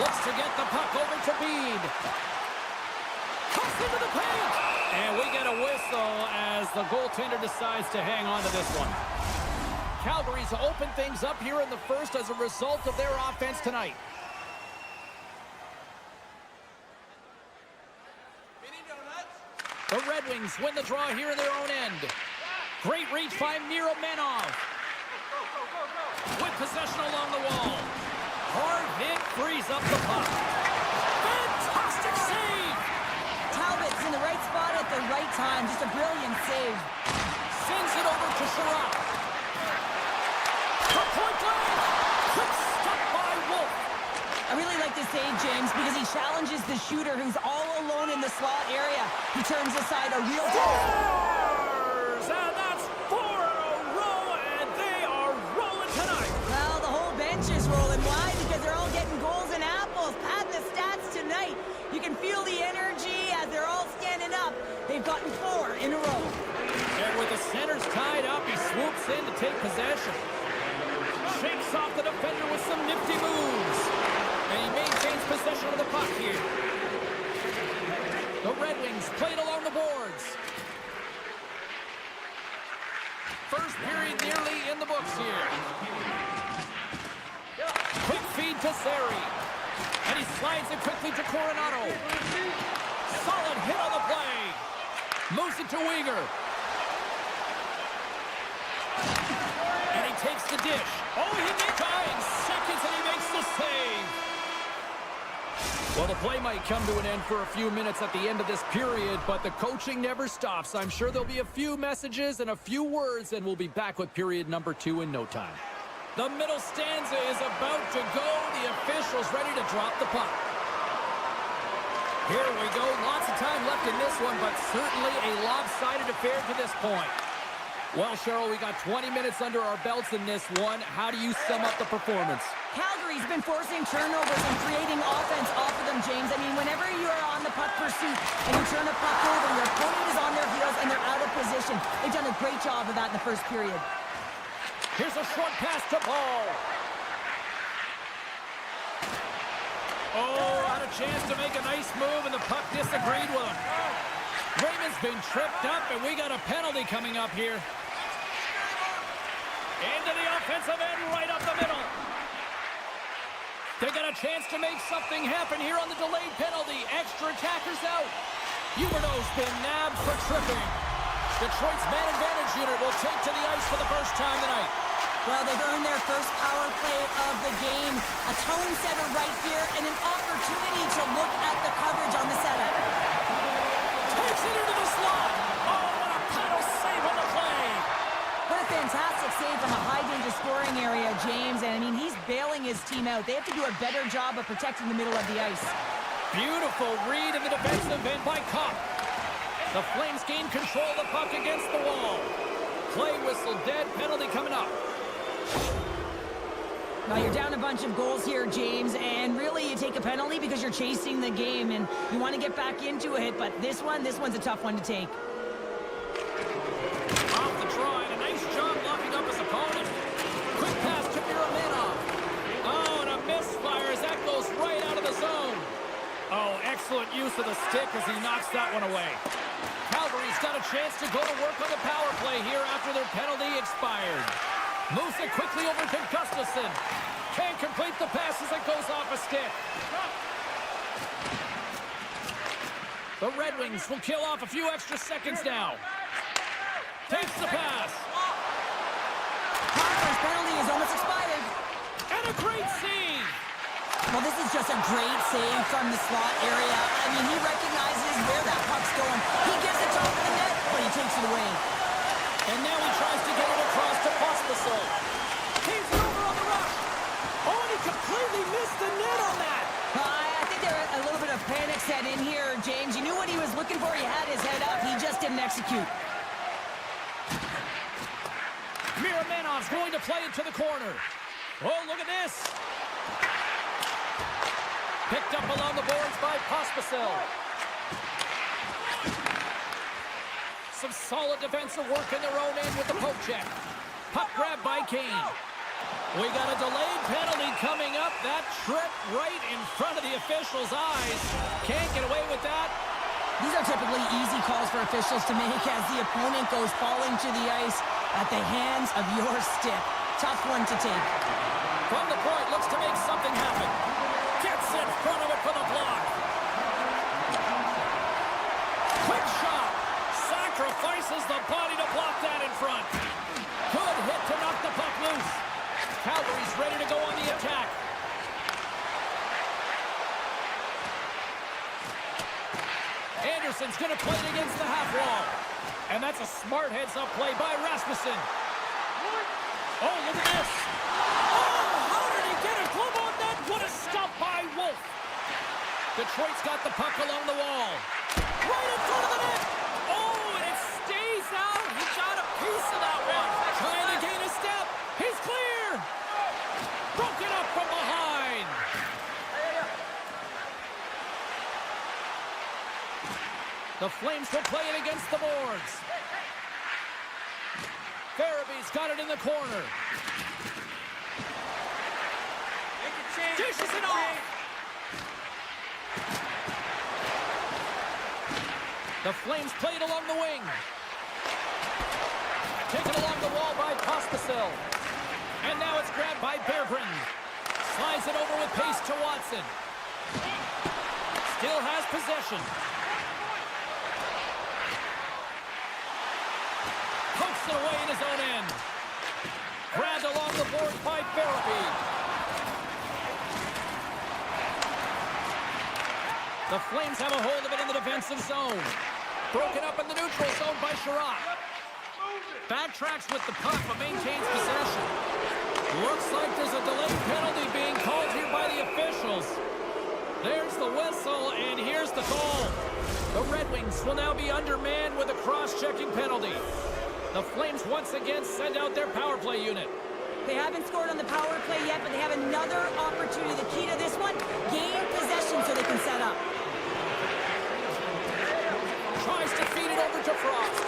Looks to get the puck over to Bede. Cuts into the paint. And we get a whistle as the goaltender decides to hang on to this one. Calgary's opened things up here in the first as a result of their offense tonight. The Red Wings win the draw here in their own end. Great reach by Miromenov. With possession along the wall. Hard hit frees up the puck. Fantastic save! Talbot's in the right spot at the right time. Just a brilliant save. Sends it over to Sherratt. For point blank! Quick stop by Wolf. like the save, James, because he challenges the shooter who's all alone in the slot area. He turns aside a real... And that's 4 in a row, and they are rolling tonight. Well, the whole bench is rolling. Why? Because they're all getting goals and apples. Padding the stats tonight. You can feel the energy as they're all standing up. They've gotten 4 in a row. And with the centers tied up, he swoops in to take possession. Shakes off the defender with some nifty moves. And he maintains possession of the puck here. The Red Wings played along the boards. First period nearly in the books here. Quick feed to Sari. And he slides it quickly to Coronado. Solid hit on the play. Moves it to Weegar. And he takes the dish. Oh, he makes 9 seconds and he makes the save. Well, the play might come to an end for a few minutes at the end of this period, but the coaching never stops. I'm sure there'll be a few messages and a few words, and we'll be back with period number 2 in no time. The middle stanza is about to go. The official's ready to drop the puck. Here we go. Lots of time left in this one, but certainly a lopsided affair to this point. Well, Cheryl, we got 20 minutes under our belts in this one. How do you sum up the performance? Calgary's been forcing turnovers and creating offense off of them, James. I mean, whenever you're on the puck pursuit and you turn a puck over, your opponent is on their heels and they're out of position. They've done a great job of that in the first period. Here's a short pass to Paul. Oh, had a chance to make a nice move, and the puck disagreed with him. Raymond's been tripped up, and we got a penalty coming up here. Into the offensive end, right up the middle. They got a chance to make something happen here on the delayed penalty. Extra attackers out. Huberdeau's been nabbed for tripping. Detroit's man advantage unit will take to the ice for the first time tonight. Well, they've earned their first power play of the game. A tone setter right here and an opportunity to look at the coverage on the setup. Takes it into the slot. Oh, what a paddle save on the play. What a fantastic save from a high-danger scoring area, James. And, I mean, he's bailing his team out. They have to do a better job of protecting the middle of the ice. Beautiful read in the defensive end by Kopp. The Flames gain control of the puck against the wall. Play whistle dead. Penalty coming up. Now you're down a bunch of goals here, James, and really you take a penalty because you're chasing the game and you want to get back into it, but this one's a tough one to take. Off the draw, and a nice job locking up his opponent. Quick pass to Miromanov. Oh, and a misfire as that goes right out of the zone. Oh, excellent use of the stick as he knocks that one away. Calgary's got a chance to go to work on the power play here after their penalty expired. Moves it quickly over to Gustafsson. Can't complete the pass as it goes off a stick. The Red Wings will kill off a few extra seconds now. Takes the pass. Harper's penalty is almost expired. And a great save. Well, this is just a great save from the slot area. I mean, he recognizes where that puck's going. He gives it top of the net, but he takes it away. And now he tries to get it across to Pospisil. He's over on the rush. Oh, and he completely missed the net on that. I think there a little bit of panic set in here, James. You knew what he was looking for. He had his head up. He just didn't execute. Miromanov's going to play it to the corner. Oh, look at this. Picked up along the boards by Pospisil. Some solid defensive work in their own end with the poke check. Puck grab by Kane. We got a delayed penalty coming up. That trip right in front of the officials' eyes. Can't get away with that. These are typically easy calls for officials to make as the opponent goes falling to the ice at the hands of your stick. Tough one to take. From the point, looks to make something happen. Gets in front of it for the block. Quick shot. Sacrifices the body to block that in front. Good hit to knock the puck loose. Calgary's ready to go on the attack. Anderson's going to play it against the half wall. And that's a smart heads-up play by Rasmussen. Oh, look at this. Oh, how did he get a glove on that? What a stop by Wolf. Detroit's got the puck along the wall. Right in front of the net. Oh, and it stays out. He got a piece of that one. Trying to gain a step. He's clear. Broken up from behind. The Flames will play it against the boards. Farabee's got it in the corner. Dishes it off. The Flames play it along the wing. Taken along the wall by Pospisil. And now it's grabbed by Berggren. Slides it over with pace to Watson. Still has possession. Pokes it away in his own end. Grabbed along the board by Farabee. The Flames have a hold of it in the defensive zone. Broken up in the neutral zone by Sherratt. Backtracks with the puck but maintains possession. Looks like there's a delayed penalty being called here by the officials. There's the whistle, and here's the call. The Red Wings will now be undermanned with a cross-checking penalty. The Flames once again send out their power play unit. They haven't scored on the power play yet, but they have another opportunity. The key to this one, gain possession so they can set up. Tries to feed it over to Frost.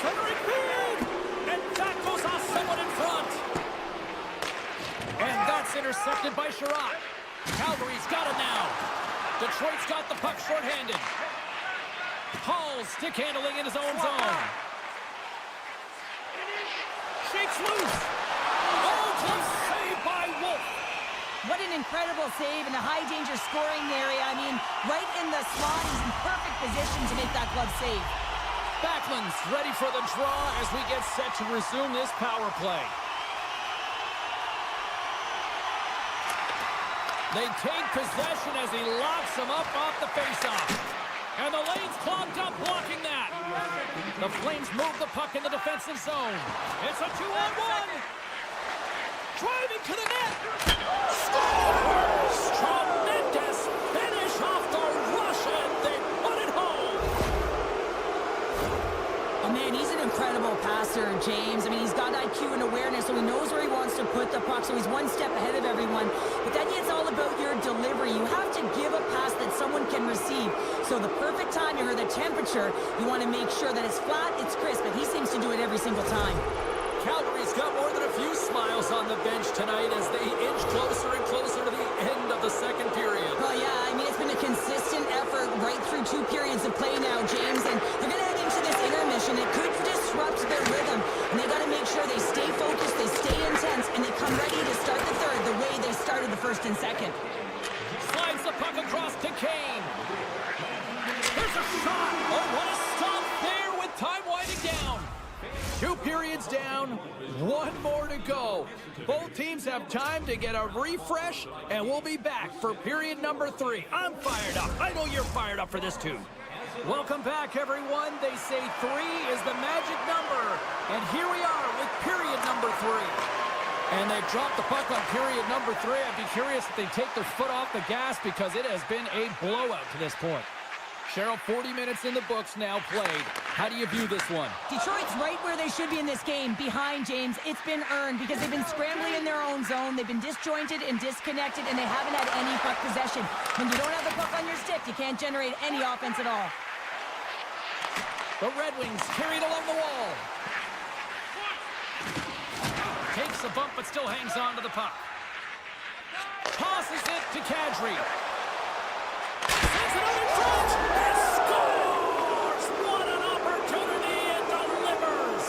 Centering big! And that goes off someone in front. And that's intercepted by Sherratt. Calgary's got it now. Detroit's got the puck shorthanded. Hall stick handling in his own zone. Shakes loose. Oh, close save by Wolf. What an incredible save in a high-danger scoring area. I mean, right in the slot. He's in perfect position to make that glove save. Backlund's ready for the draw as we get set to resume this power play. They take possession as he locks him up off the faceoff. And the lane's clogged up, blocking that. The Flames move the puck in the defensive zone. It's a 2-on-1. Driving to the net. Scores! Tremendous finish off the rush, and they put it home. Oh, man, he's an incredible passer, James. I mean, he's got IQ and awareness, so he knows where he wants to put the puck, so he's one step ahead of everyone. But then it's all about your delivery. You have to give a pass that someone can receive. So the perfect timing or the temperature, you want to make sure that it's flat, it's crisp, and he seems to do it every single time. Calgary's got more than a few smiles on the bench tonight as they inch closer and closer to the end of the second period. Well, yeah, I mean, it's been a consistent effort right through 2 periods of play now, James, and they're going to head into this intermission. It could disrupt their rhythm, and they got to make sure they stay focused, they stay intense, and they come ready to start the third the way they started the first and second. Slides the puck across to Kane. There's a shot. Oh, what a stop there with time winding down. 2 periods down, 1 more to go. Both teams have time to get a refresh, and we'll be back for period number 3. I'm fired up. I know you're fired up for this too. Welcome back, everyone. They say 3 is the magic number. And here we are with period number 3. And they dropped the puck on period number 3. I'd be curious if they take their foot off the gas because it has been a blowout to this point. Cheryl, 40 minutes in the books now played. How do you view this one? Detroit's right where they should be in this game, behind James. It's been earned because they've been scrambling in their own zone. They've been disjointed and disconnected, and they haven't had any puck possession. When you don't have the puck on your stick, you can't generate any offense at all. The Red Wings carried along the wall. Takes a bump, but still hangs on to the puck. Tosses it to Kadri. Sends it over in front. And scores! What an opportunity and delivers.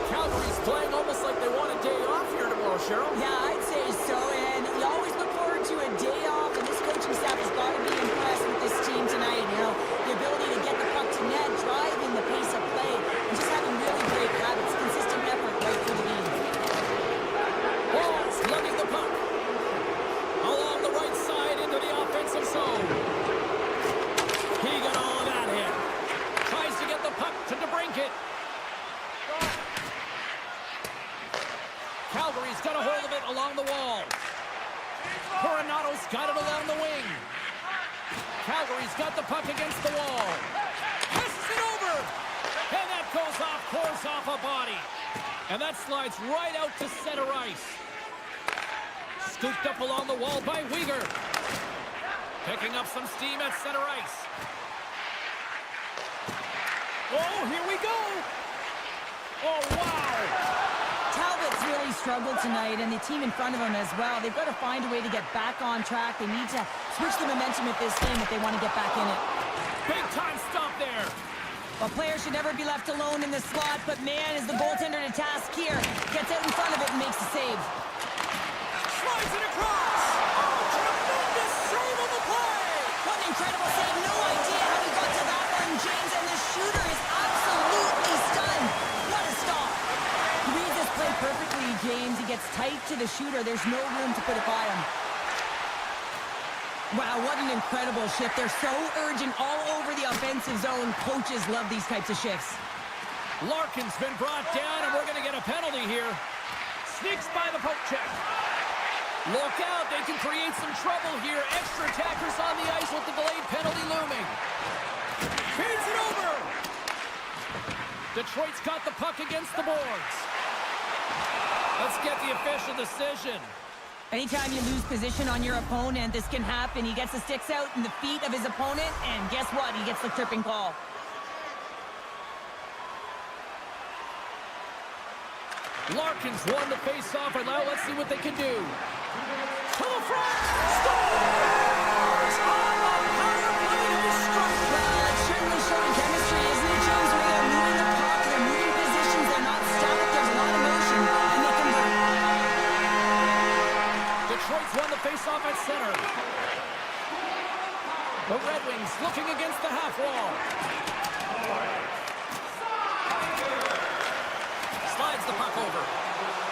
Calgary's playing almost like they want a day off here tomorrow, Cheryl. Yeah, I'd say so, and you always look forward to a day off, and this coaching staff has got to be impressed with this team tonight. You know, the ability to get the puck to net, driving the pace of play, and just having really great habits, consistent effort right through the game. Walls lugging the puck. Along the right side into the offensive zone. He got all of that in. Tries to get the puck to DeBrincat. Calgary's got a hold of it along close, got it along the wing. Calgary's got the puck against the wall. Passes it over. And that goes off course off a body. And that slides right out to center ice. Scooped up along the wall by Weegar. Picking up some steam at center ice. Oh, here we go. Oh, wow. Talbot's really struggled tonight, and the team in front of him as well. They've got to find a way to get back on track. They need to switch the momentum of this game if they want to get back in it. Big time stop there. Well, players should never be left alone in the slot, but man, is the goaltender to task here. Gets out in front of it and makes the save. Slides it across. Oh, tremendous save on the play. What an incredible save. No idea how he got to that one, James, and the shooter is absolutely stunned. What a stop. He reads this play perfectly, James. He gets tight to the shooter. There's no room to put it by him. Wow, what an incredible shift. They're so urgent all over the offensive zone. Coaches love these types of shifts. Larkin's been brought down, and we're going to get a penalty here. Sneaks by the poke check. Look out, they can create some trouble here. Extra attackers on the ice with the delayed penalty looming. Feeds it over. Detroit's got the puck against the boards. Let's get the official decision. Anytime you lose position on your opponent, this can happen. He gets the sticks out in the feet of his opponent, and guess what? He gets the tripping call. Larkin's won the face-off, and now let's see what they can do. To the front! Scores! On the power play to the strike! Well, it's certainly showing chemistry, isn't it, James? Where they're moving the puck, they're moving positions, they're not static, there's a lot of motion, and they convert. Detroit's won the face-off at center. The Red Wings looking against the half wall. Slides the puck over.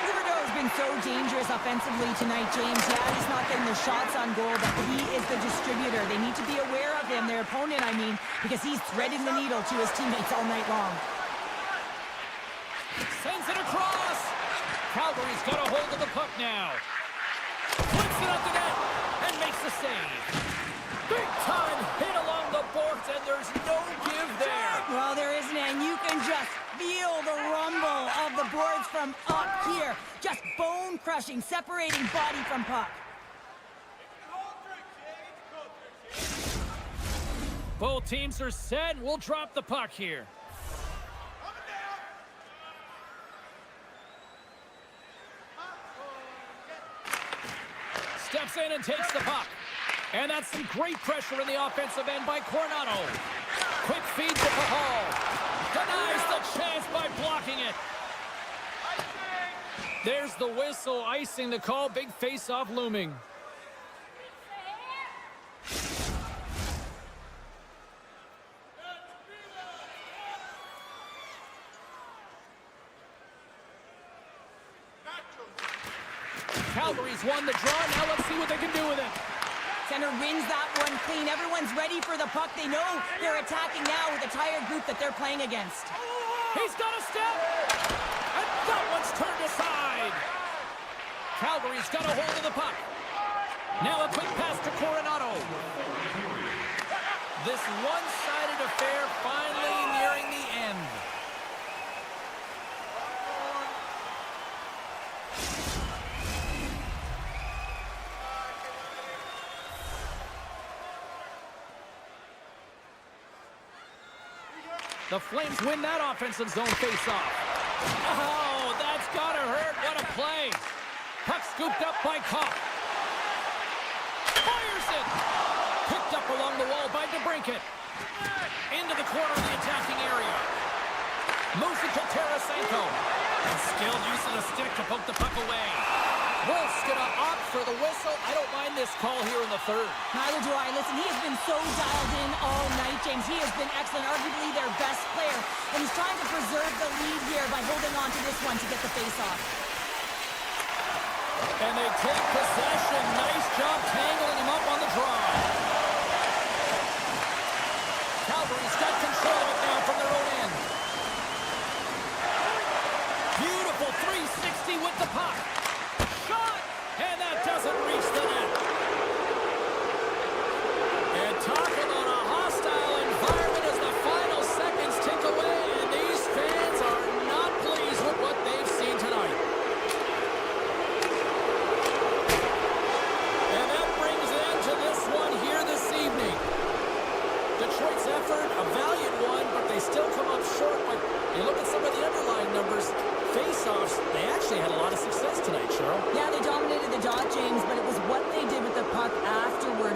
Riverdeau's been so dangerous offensively tonight, James. Yeah, he's not getting the shots on goal, but he is the distributor. They need to be aware of him, their opponent, I mean, because he's threading the needle to his teammates all night long. Sends it across. Calgary's got a hold of the puck now. Flips it up the net and makes the save. Big time hit along the boards, and there's no give there. Well, there isn't, and you can just feel the rumble of the boards from up here. Just bone-crushing, separating body from puck. Both teams are set. We'll drop the puck here. Steps in and takes the puck. And that's some great pressure in the offensive end by Coronado. Quick feed to Pahal. Denies the chance by blocking it. There's the whistle, icing the call. Big face-off looming. Calgary's won the draw. Now let's see what they can do with it. Center wins that one clean. Everyone's ready for the puck. They know they're attacking now with the tired group that they're playing against. He's got a step. And that one's turned aside. Calgary's got a hold of the puck. Now a quick pass to Coronado. This one-sided affair finally nearing the end. The Flames win that offensive zone face-off. Oh, that's gotta hurt. What a play. Puck scooped up by Kopp. Fires it. Picked up along the wall by DeBrincat. Into the corner of the attacking area. Moves it to Tarasenko. And skilled use of the stick to poke the puck away. Wolf's gonna opt for the whistle. I don't mind this call here in the third. Neither do I. Listen, he has been so dialed in all night, James. He has been excellent, arguably their best player. And he's trying to preserve the lead here by holding on to this one to get the face-off. And they take possession. Nice job tangling him up on the draw. Calgary's got control of it now from their own end. Beautiful 360 with the puck. Shot! And that doesn't reach the net.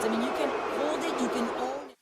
I mean, you can hold it, you can own it.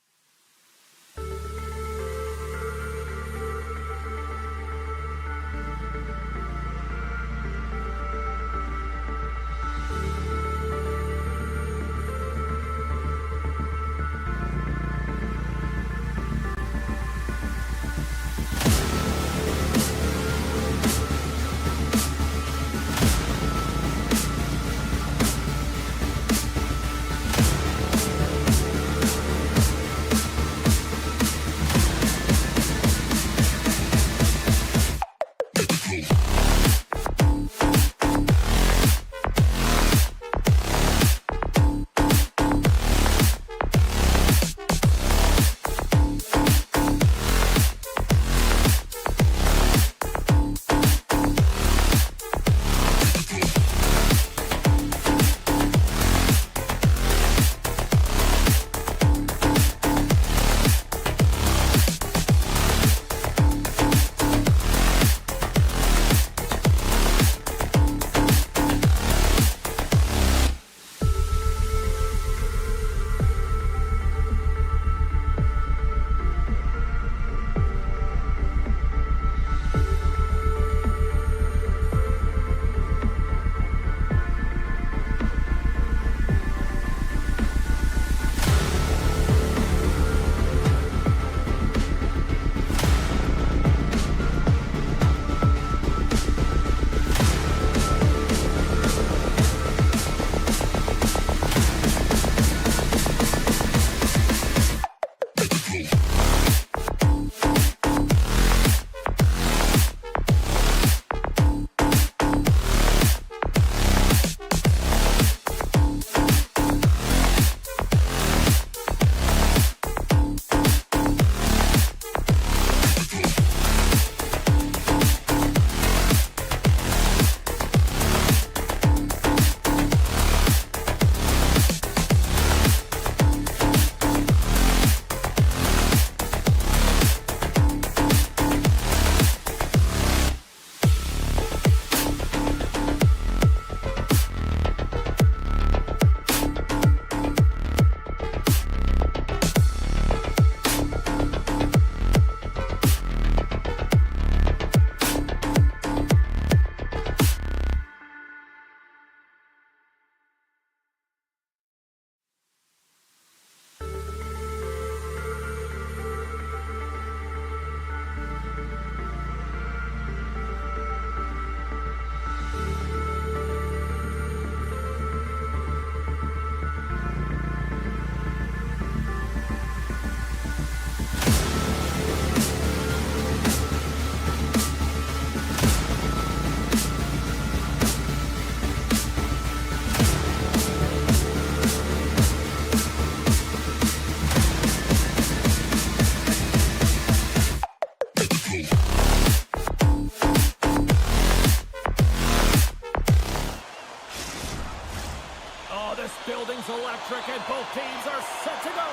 building's electric and both teams are set to go.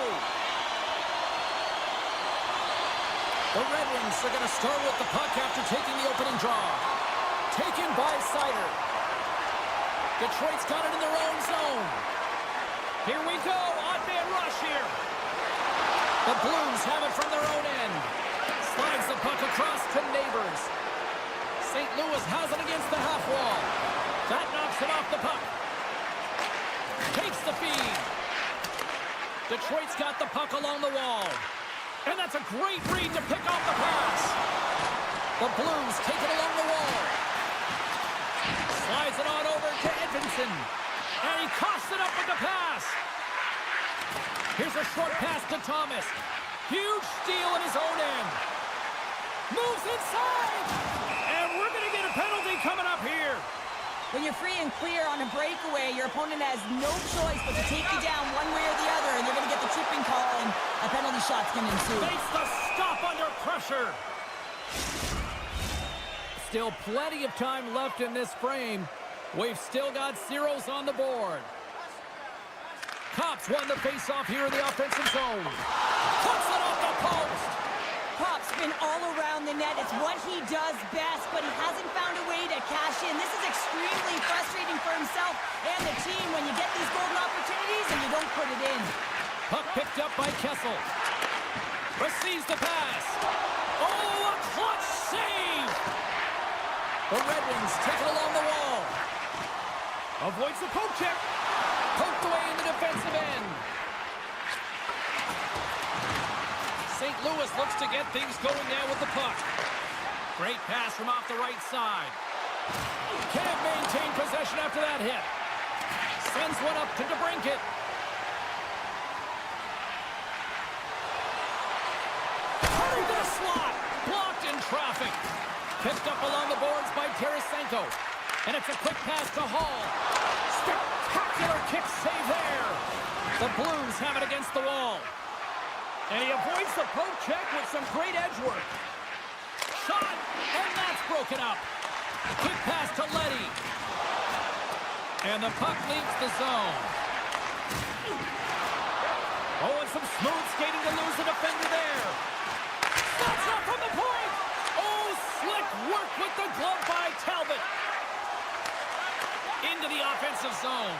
The Red Wings are going to start with the puck after taking the opening draw. Taken by Sider. Detroit's got it in their own zone. Here we go. Odd man rush here. The Blues have it from their own end. Slides the puck across to Neighbors. St. Louis has it against the half wall. That knocks it off the puck. Takes the feed. Detroit's got the puck along the wall. And that's a great read to pick off the pass. The Blues take it along the wall. Slides it on over to Edmondson. And he coughs it up with the pass. Here's a short pass to Thomas. Huge steal in his own end. Moves inside. And we're going to get a penalty coming up here. When you're free and clear on a breakaway, your opponent has no choice but to take you down one way or the other, and they're going to get the tripping call, and a penalty shot's going to ensue. Makes the stop under pressure. Still plenty of time left in this frame. We've still got zeros on the board. Cops won the face-off here in the offensive zone. Puts it off the post. Pop's been all around the net. It's what he does best, but he hasn't found a way to cash in. This is extremely frustrating for himself and the team when you get these golden opportunities and you don't put it in. by Kessel. Receives the pass. Oh, a clutch save! The Red Wings take it along the wall. Avoids the poke check. Poked away in the defensive end. St. Louis looks to get things going now with the puck. Great pass from off the right side. Can't maintain possession after that hit. Sends one up to DeBrincat. Hurry to the slot. Blocked in traffic. Picked up along the boards by Tarasenko. And it's a quick pass to Hall. Spectacular kick save there. The Blues have it against the wall. And he avoids the poke check with some great edge work. Shot, and that's broken up. Quick pass to Leddy. And the puck leaves the zone. Oh, and some smooth skating to lose the defender there. That's up from the point. Oh, slick work with the glove by Talbot. Into the offensive zone.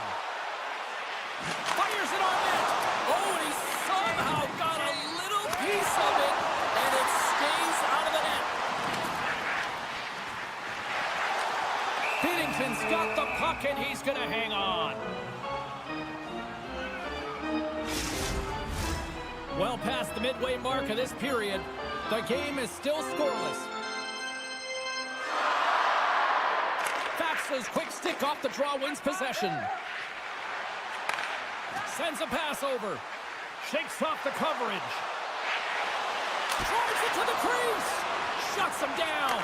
Fires it on net. Oh, and he somehow got a little piece of it, and it stays out of the net. Binnington's got the puck, and he's going to hang on. Well past the midway mark of this period, the game is still scoreless. Fax's quick stick off the draw wins possession. Sends a pass over. Shakes off the coverage. Drives it to the crease. Shuts him down.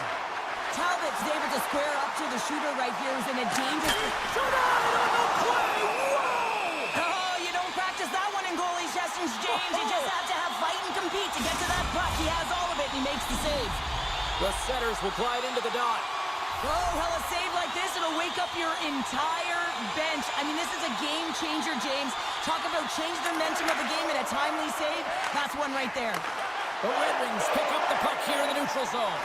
Talbot's able to square up to the shooter right here, who's in a dangerous... Tonight on the play! Whoa! Oh, you don't practice that one in goalie sessions, James. You just have to have fight and compete to get to that puck. He has all of it, and he makes the save. The setters will glide into the dot. Oh, well, a save like this, it'll wake up your entire bench. I mean, this is a game changer, James. Talk about change the momentum of the game in a timely save. That's one right there. The Red Wings pick up the puck here in the neutral zone.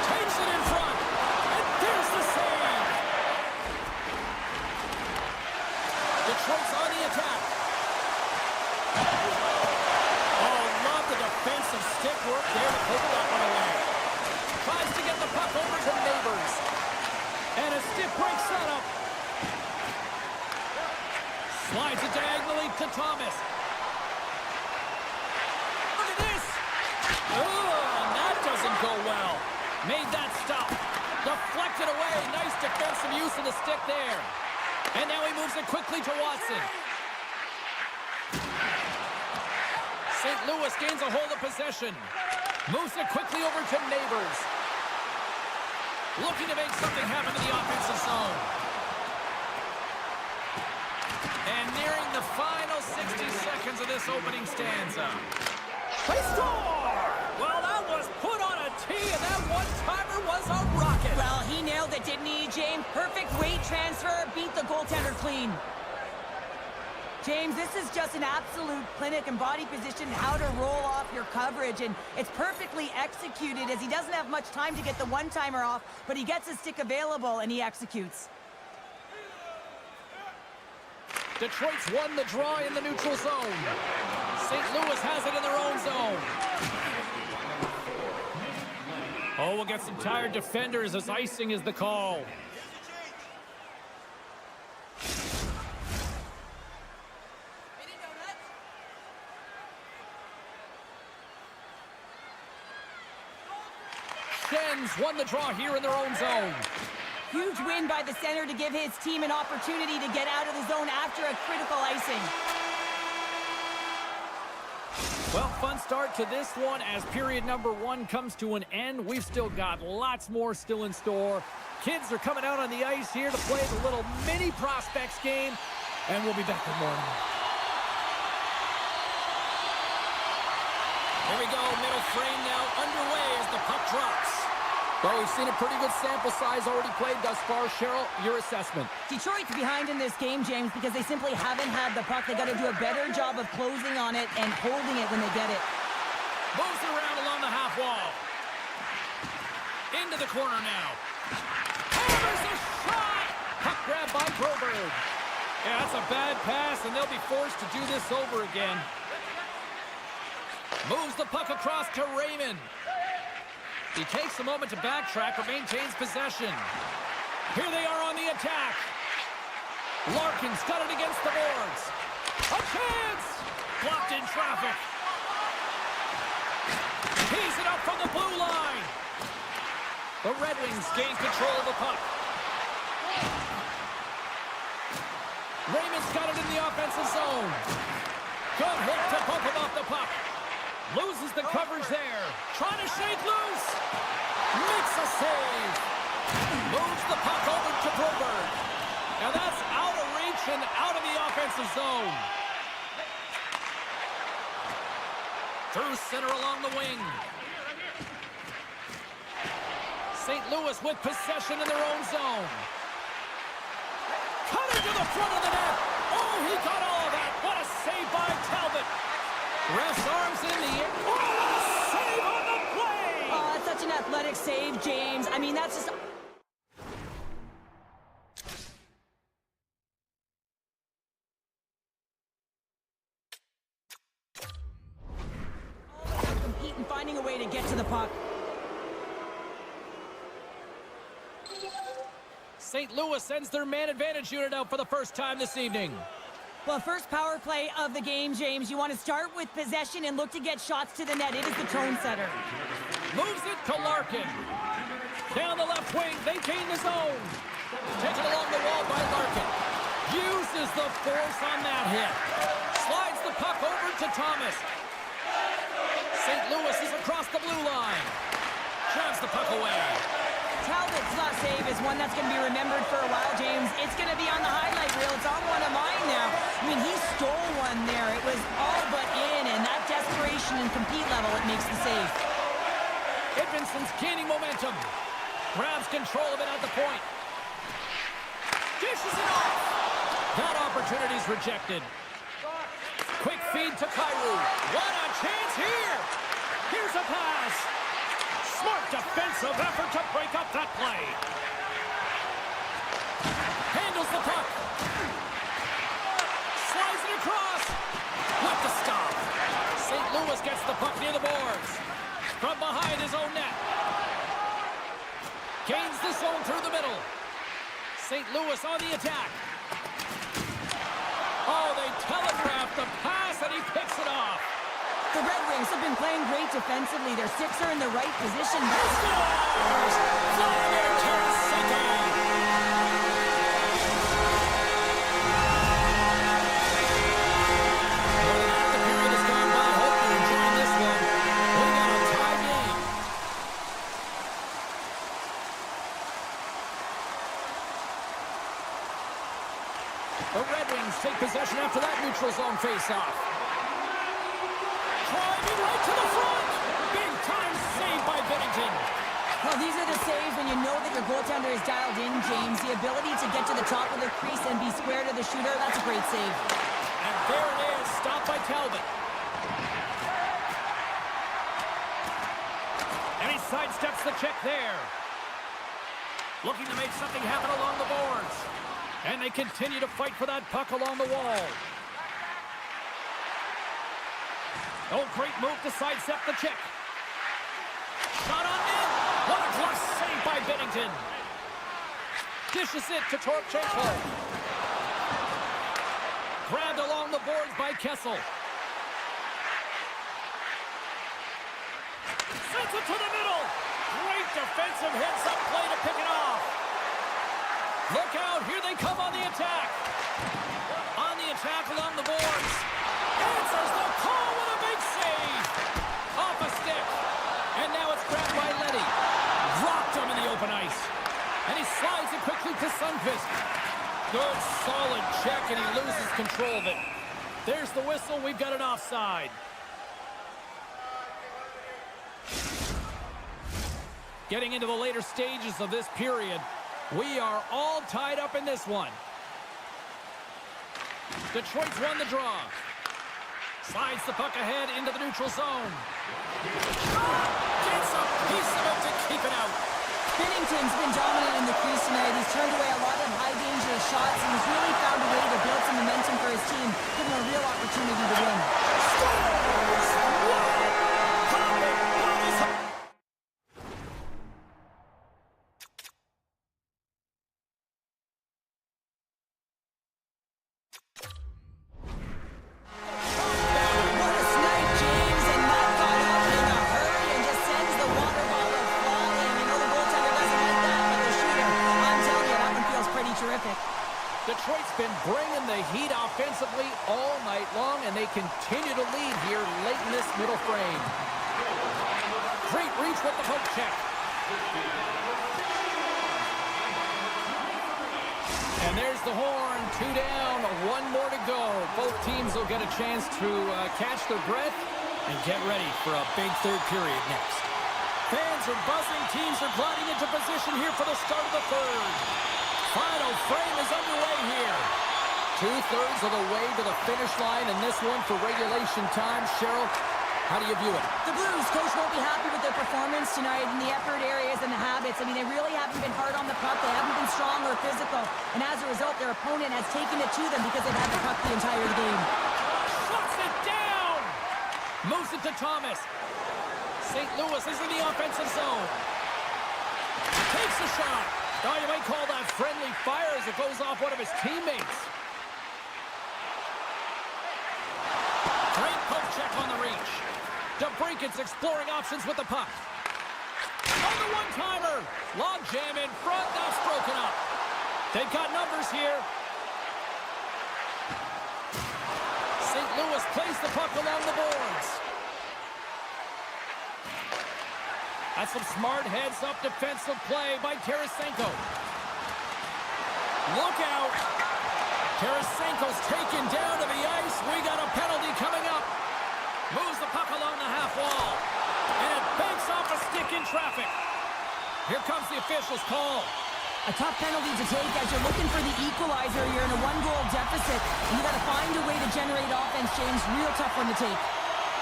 Takes it in front. And there's the save. Detroit's on the attack. Oh, love the defensive stick work there to put that one away. Tries to get the puck over to Neighbors. And a stiff break setup. Slides it diagonally to Thomas. Look at this. Oh, and that doesn't go well. Made that stop. Deflected away. Nice defensive use of the stick there. And now he moves it quickly to Watson. St. Louis gains a hold of possession. Moves it quickly over to Neighbors. Looking to make something happen in the offensive zone. And nearing the final 60 seconds of this opening stanza. They score! Well, that was put on a tee, and that one-timer was a rocket. Well, he nailed it, didn't he, James? Perfect weight transfer, beat the goaltender clean. James, this is just an absolute clinic in body position, how to roll off your coverage, and it's perfectly executed as he doesn't have much time to get the one-timer off, but he gets his stick available and he executes. Detroit's won the draw in the neutral zone. St. Louis has it in their own zone. Oh, we'll get some tired defenders as icing is the call. Shin's won the draw here in their own zone. Huge win by the center to give his team an opportunity to get out of the zone after a critical icing. Well, fun start to this one as period number 1 comes to an end. We've still got lots more still in store. Kids are coming out on the ice here to play the little mini prospects game, and we'll be back in more. Here we go, middle frame now underway as the puck drops. Well, we've seen a pretty good sample size already played thus far. Cheryl, your assessment. Detroit's behind in this game, James, because they simply haven't had the puck. They got to do a better job of closing on it and holding it when they get it. Moves it around along the half wall. Into the corner now. Hammers a shot! Puck grab by Broberg. Yeah, that's a bad pass, and they'll be forced to do this over again. Moves the puck across to Raymond. He takes a moment to backtrack, but maintains possession. Here they are on the attack. Larkin's got it against the boards. A chance! Blocked in traffic. Tees it up from the blue line. The Red Wings gain control of the puck. Raymond's got it in the offensive zone. Good hook to bump him off the puck. Loses the coverage there. Trying to shake loose. Makes a save. Moves the puck over to Broberg. Now that's out of reach and out of the offensive zone. Through center along the wing. St. Louis with possession in their own zone. Cut into the front of the net. Oh, he got all of that. What a save by Talbot. Ref's arms in the air. Oh, what a save on the play. Oh, that's such an athletic save, James. I mean, that's just... compete and finding a way to get to the puck. St. Louis sends their man advantage unit out for the first time this evening. Well, first power play of the game, James. You want to start with possession and look to get shots to the net. It is the tone setter. Moves it to Larkin. Down the left wing, they gain the zone. Taken along the wall by Larkin. Uses the force on that hit. Slides the puck over to Thomas. St. Louis is across the blue line. Drives the puck away. Talbot's last save is one that's going to be remembered for a while, James. It's going to be on the highlight reel. It's on one of mine now. I mean, he stole one there. It was all but in, and that desperation and compete level, it makes the save. Edmondson's gaining momentum. Grabs control of it at the point. Dishes it off. That opportunity's rejected. Quick feed to Kyrou. What a chance here. Here's a pass. Smart defensive effort to break up that play. Handles the puck. Slides it across. With the stop. St. Louis gets the puck near the boards. From behind his own net. Gains the zone through the middle. St. Louis on the attack. Oh, they telegraphed the pass and he picks it off. The Red Wings have been playing great defensively. Their sticks are in the right position. Scores! Vladimir Tarasenko! The period has gone by. Hope you're enjoying this one. We got a tie game. The Red Wings take possession after that neutral zone face-off. Driving right to the front. Big time save by Binnington. Well, these are the saves when you know that your goaltender is dialed in, James. The ability to get to the top of the crease and be square to the shooter, that's a great save. And there it is, stopped by Talbot. And he sidesteps the check there. Looking to make something happen along the boards. And they continue to fight for that puck along the wall. Oh, great move to sidestep the check. Shot on net. What a glove save by Binnington. Dishes it to Torchenko. Grabbed along the boards by Kessel. Sends it to the middle. Great defensive hits up play to pick it off. Look out, here they come on the attack. On the attack along the boards. Answers the call with a big save. Off a stick. And now it's grabbed by Letty. Dropped him in the open ice. And he slides it quickly to Sundqvist. Good, solid check, and he loses control of it. There's the whistle. We've got an offside. Getting into the later stages of this period, we are all tied up in this one. Detroit's won the draw. Slides the puck ahead into the neutral zone. Gets a piece of it to keep it out. Binnington's been dominant in the crease tonight. He's turned away a lot of high-danger shots, and he's really found a way to build his team, give him a real opportunity to win. What a snipe, James, and that got up in a hurry and just sends the water bottle falling. You know the goaltender doesn't like that, but the shooter, I'm telling you, that one feels pretty terrific. Detroit's been bringing the heat offensively all night long, and they continue to lead here late in this middle frame. Great reach with the poke check. And there's the horn. 2 down, 1 more to go. Both teams will get a chance to catch their breath and get ready for a big third period next. Fans are buzzing. Teams are gliding into position here for the start of the third. Final frame is underway here. 2/3 of the way to the finish line in this one for regulation time. Cheryl, how do you view it? The Blues, coach, won't be happy with their performance tonight in the effort areas and the habits. I mean, they really haven't been hard on the puck. They haven't been strong or physical. And as a result, their opponent has taken it to them because they've had the puck the entire game. Shuts it down! Moves it to Thomas. St. Louis is in the offensive zone. Takes a shot. Oh, you might call that friendly fire as it goes off one of his teammates. Great poke check on the reach. DeBrinket's exploring options with the puck. On the one-timer. Log jam in front. That's broken up. They've got numbers here. St. Louis plays the puck along the boards. That's some smart heads-up defensive play by Tarasenko. Look out. Tarasenko's taken down to the ice. We got a penalty coming up. Moves the puck along the half wall. And it banks off a stick in traffic. Here comes the official's call. A tough penalty to take as you're looking for the equalizer. You're in a 1-goal deficit, and you got to find a way to generate offense, James. Real tough one to take.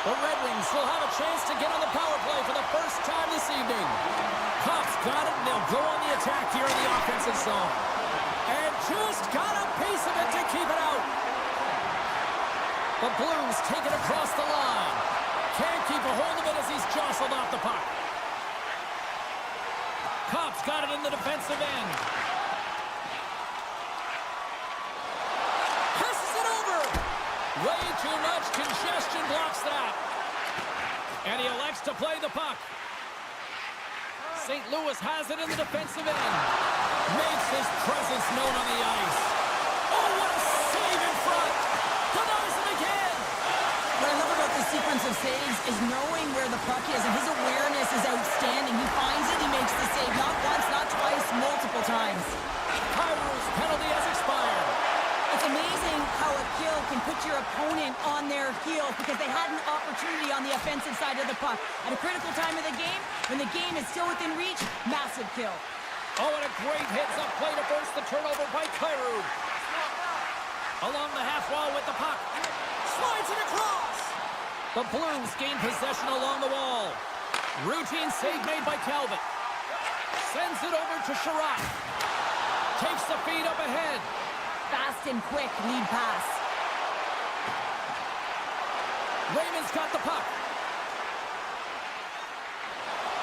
The Red Wings will have a chance to get on the power play for the first time this evening. Cops got it, and they'll go on the attack here in the offensive zone. And just got a piece of it to keep it out. The Blues take it across the line. Can't keep a hold of it as he's jostled off the puck. Cops got it in the defensive end. Passes it over. Way too much congestion blocks that. And he elects to play the puck. St. Louis has it in the defensive end. Makes his presence known on the ice. Oh, what a save in front. Denies it again. What I love about this sequence of saves is knowing where the puck is, and his awareness is outstanding. He finds it, he makes the save. Not once, not twice, multiple times. Kyrie's penalty has expired. It's amazing how a kill can put your opponent on their heels because they had an opportunity on the offensive side of the puck. At a critical time of the game, when the game is still within reach, massive kill. Oh, and a great heads-up play to force the turnover by Kyrou. Along the half wall with the puck. Slides it across. The Blues gain possession along the wall. Routine save made by Talbot. Sends it over to Sherratt. Takes the feed up ahead. Fast and quick lead pass. Raymond's got the puck.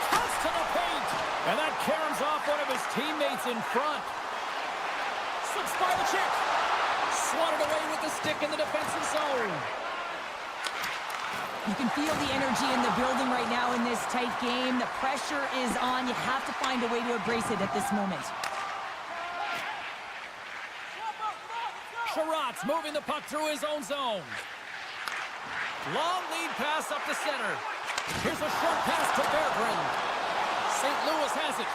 Cuts to the paint. And that caroms off one of his teammates in front. Slips by the check. Swatted away with the stick in the defensive zone. You can feel the energy in the building right now in this tight game. The pressure is on. You have to find a way to embrace it at this moment. Sherratt's moving the puck through his own zone. Long lead pass up the center. Here's a short pass to Berggren. St. Louis has it.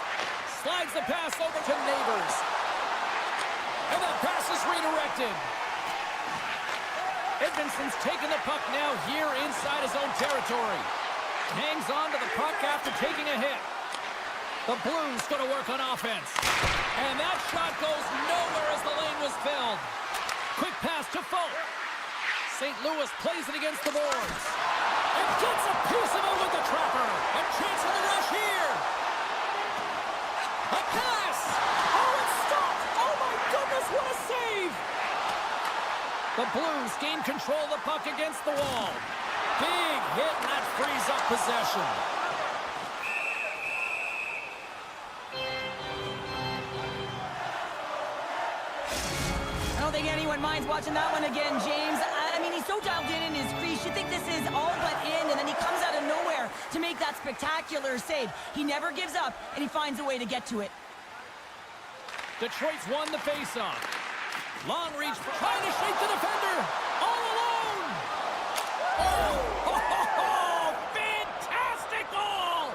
Slides the pass over to Neighbors. And that pass is redirected. Edmondson's taking the puck now here inside his own territory. Hangs on to the puck after taking a hit. The Blues going to work on offense. And that shot goes nowhere as the lane was filled. Quick pass to Folk. St. Louis plays it against the boards. And gets a piece of it with the trapper. A chance on the rush here. A pass. Oh, it's stopped. Oh, my goodness, what a save. The The Blues gain control of the puck against the wall. Big hit, and that frees up possession. I don't think anyone minds watching that one again, James. I mean, he's so dialed in his crease. You think this is all but in, and then he comes out of nowhere to make that spectacular save. He never gives up, and he finds a way to get to it. Detroit's won the faceoff. Long reach, trying to shake the defender. All alone. Oh, fantastic goal!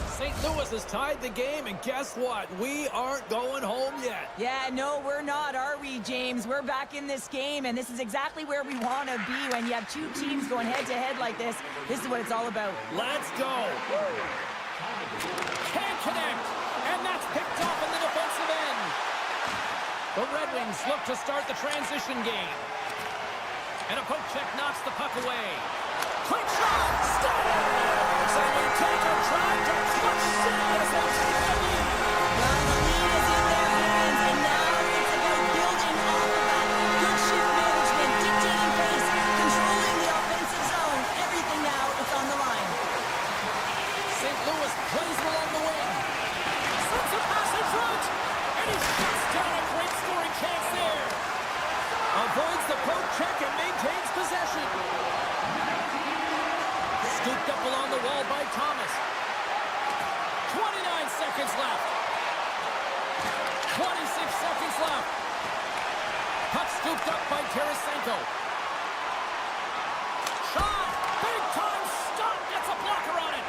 St. Louis has tied the game, and guess what? We aren't going home yet. Yeah, no, we're not, are we, James? We're back in this game, and this is exactly where we want to be when you have two teams going head-to-head like this. This is what it's all about. Let's go. Can't connect, and that's picked off in the defensive end. The Red Wings look to start the transition game. And a poke check knocks the puck away. Quick shot! Scores! And we take a drive to clutch Shin as they take the lead. Well, the lead is in their hands, and now it's about building off of that. Good shift management, dictating pace, controlling the offensive zone. Everything now is on the line. St. Louis plays it along the wing. Sends a pass in front. And he shuts down a great scoring chance there. Avoids the poke check and maintains possession. Scooped up along the wall by Thomas. 29 seconds left. 26 seconds left. Puck scooped up by Tarasenko. Shot! Big time stop! Gets a blocker on it.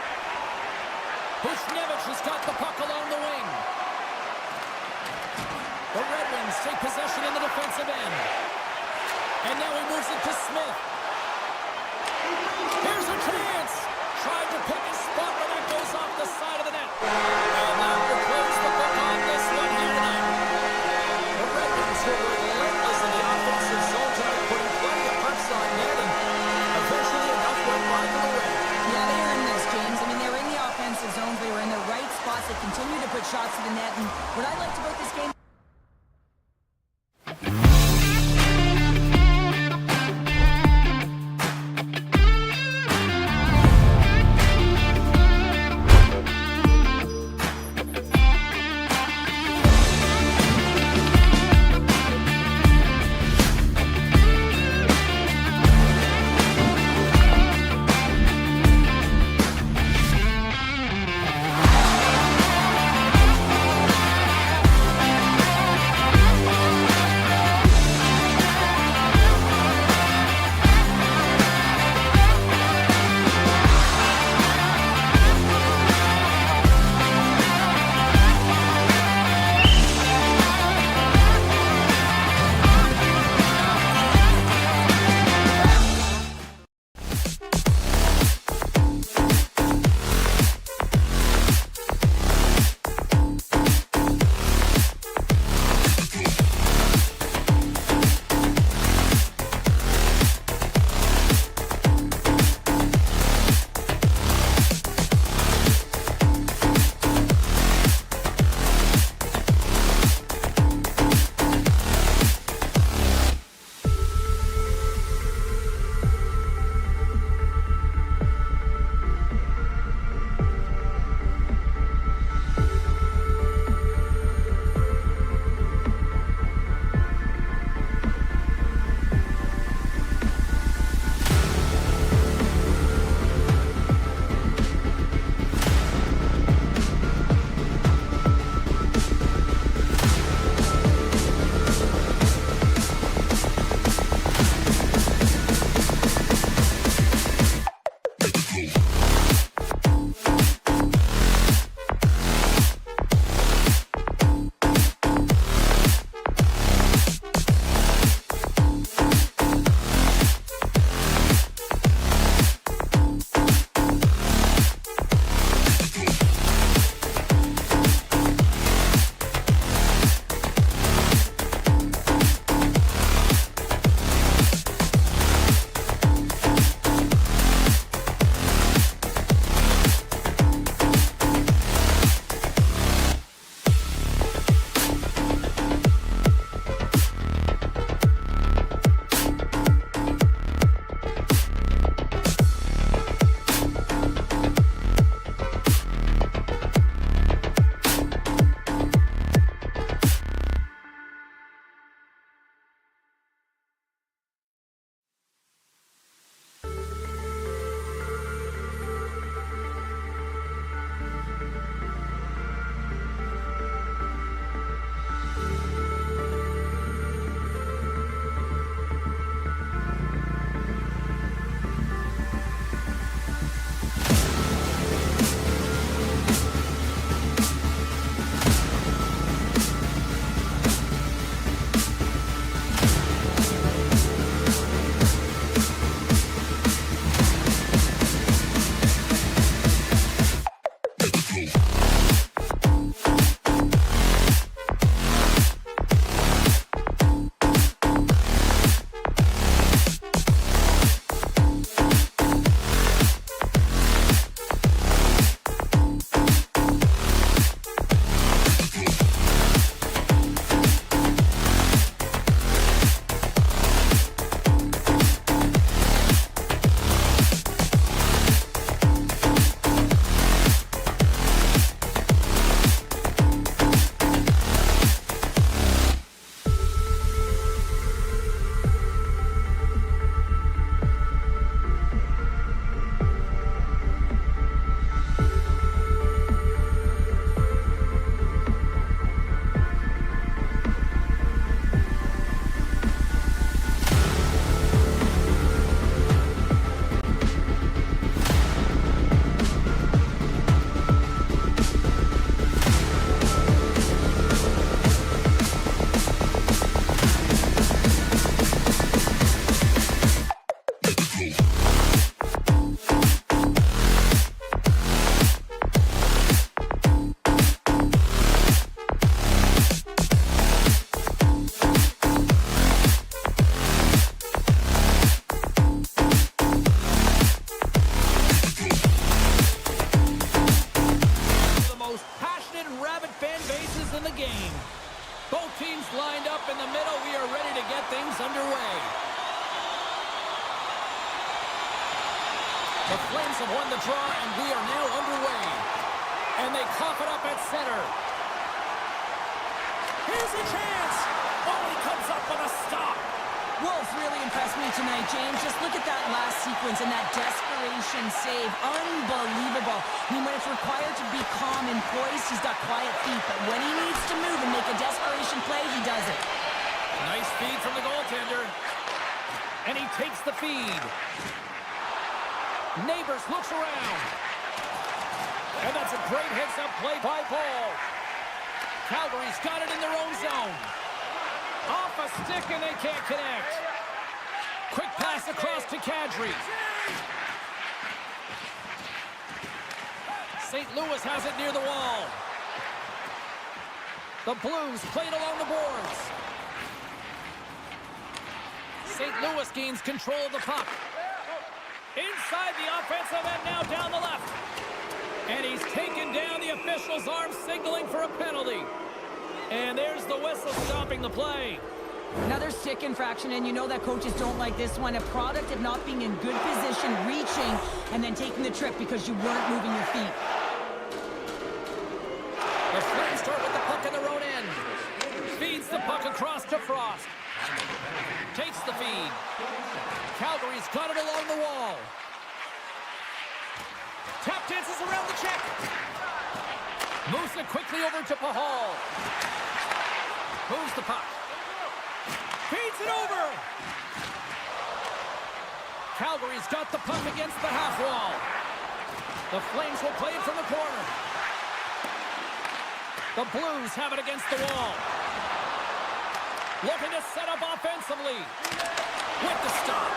Bushnevich has got the puck along the wing. The Red Wings take possession in the defensive end. And now he moves it to Smith. Here's a chance. Trying to pick his spot, but that goes off the side of the net. And that will close the book on this one here tonight. The Red Wings were relentless in the offensive zone tonight, putting plenty of pucks on net, and eventually enough went by for the win. Yeah, they were in this, James. I mean, they were in the offensive zones. They were in the right spots. They continued to put shots to the net. And what I liked about this game... Both teams lined up in the middle. We are ready to get things underway. The Flames have won the draw, and we are now underway. And they cough it up at center. Here's a chance. Oh, he comes up with a stop. Wolves really impressed me tonight, James. Just look at that last sequence and that desperation save. Unbelievable. I mean, when it's required to be calm and poised, he's got quiet feet. But when he needs to move and make a desperation play, he does it. Nice feed from the goaltender. And he takes the feed. Neighbors looks around. And that's a great heads-up play by Paul. Calgary's got it in their own zone. Off a stick and they can't connect. Quick pass across to Kadri. St. Louis has it near the wall. The Blues played along the boards. St. Louis gains control of the puck. Inside the offensive end, now down the left. And he's taken down, the official's arm signaling for a penalty. And there's the whistle stopping the play. Another stick infraction, and you know that coaches don't like this one. A product of not being in good position, reaching, and then taking the trip because you weren't moving your feet. The Flames start with the puck in their own end. Feeds the puck across to Frost. Takes the feed. Calgary's got it along the wall. Tap dances around the check. Moves it quickly over to Pahal. Moves the puck. Feeds it over. Calgary's got the puck against the half wall. The Flames will play it from the corner. The Blues have it against the wall. Looking to set up offensively. With the stop.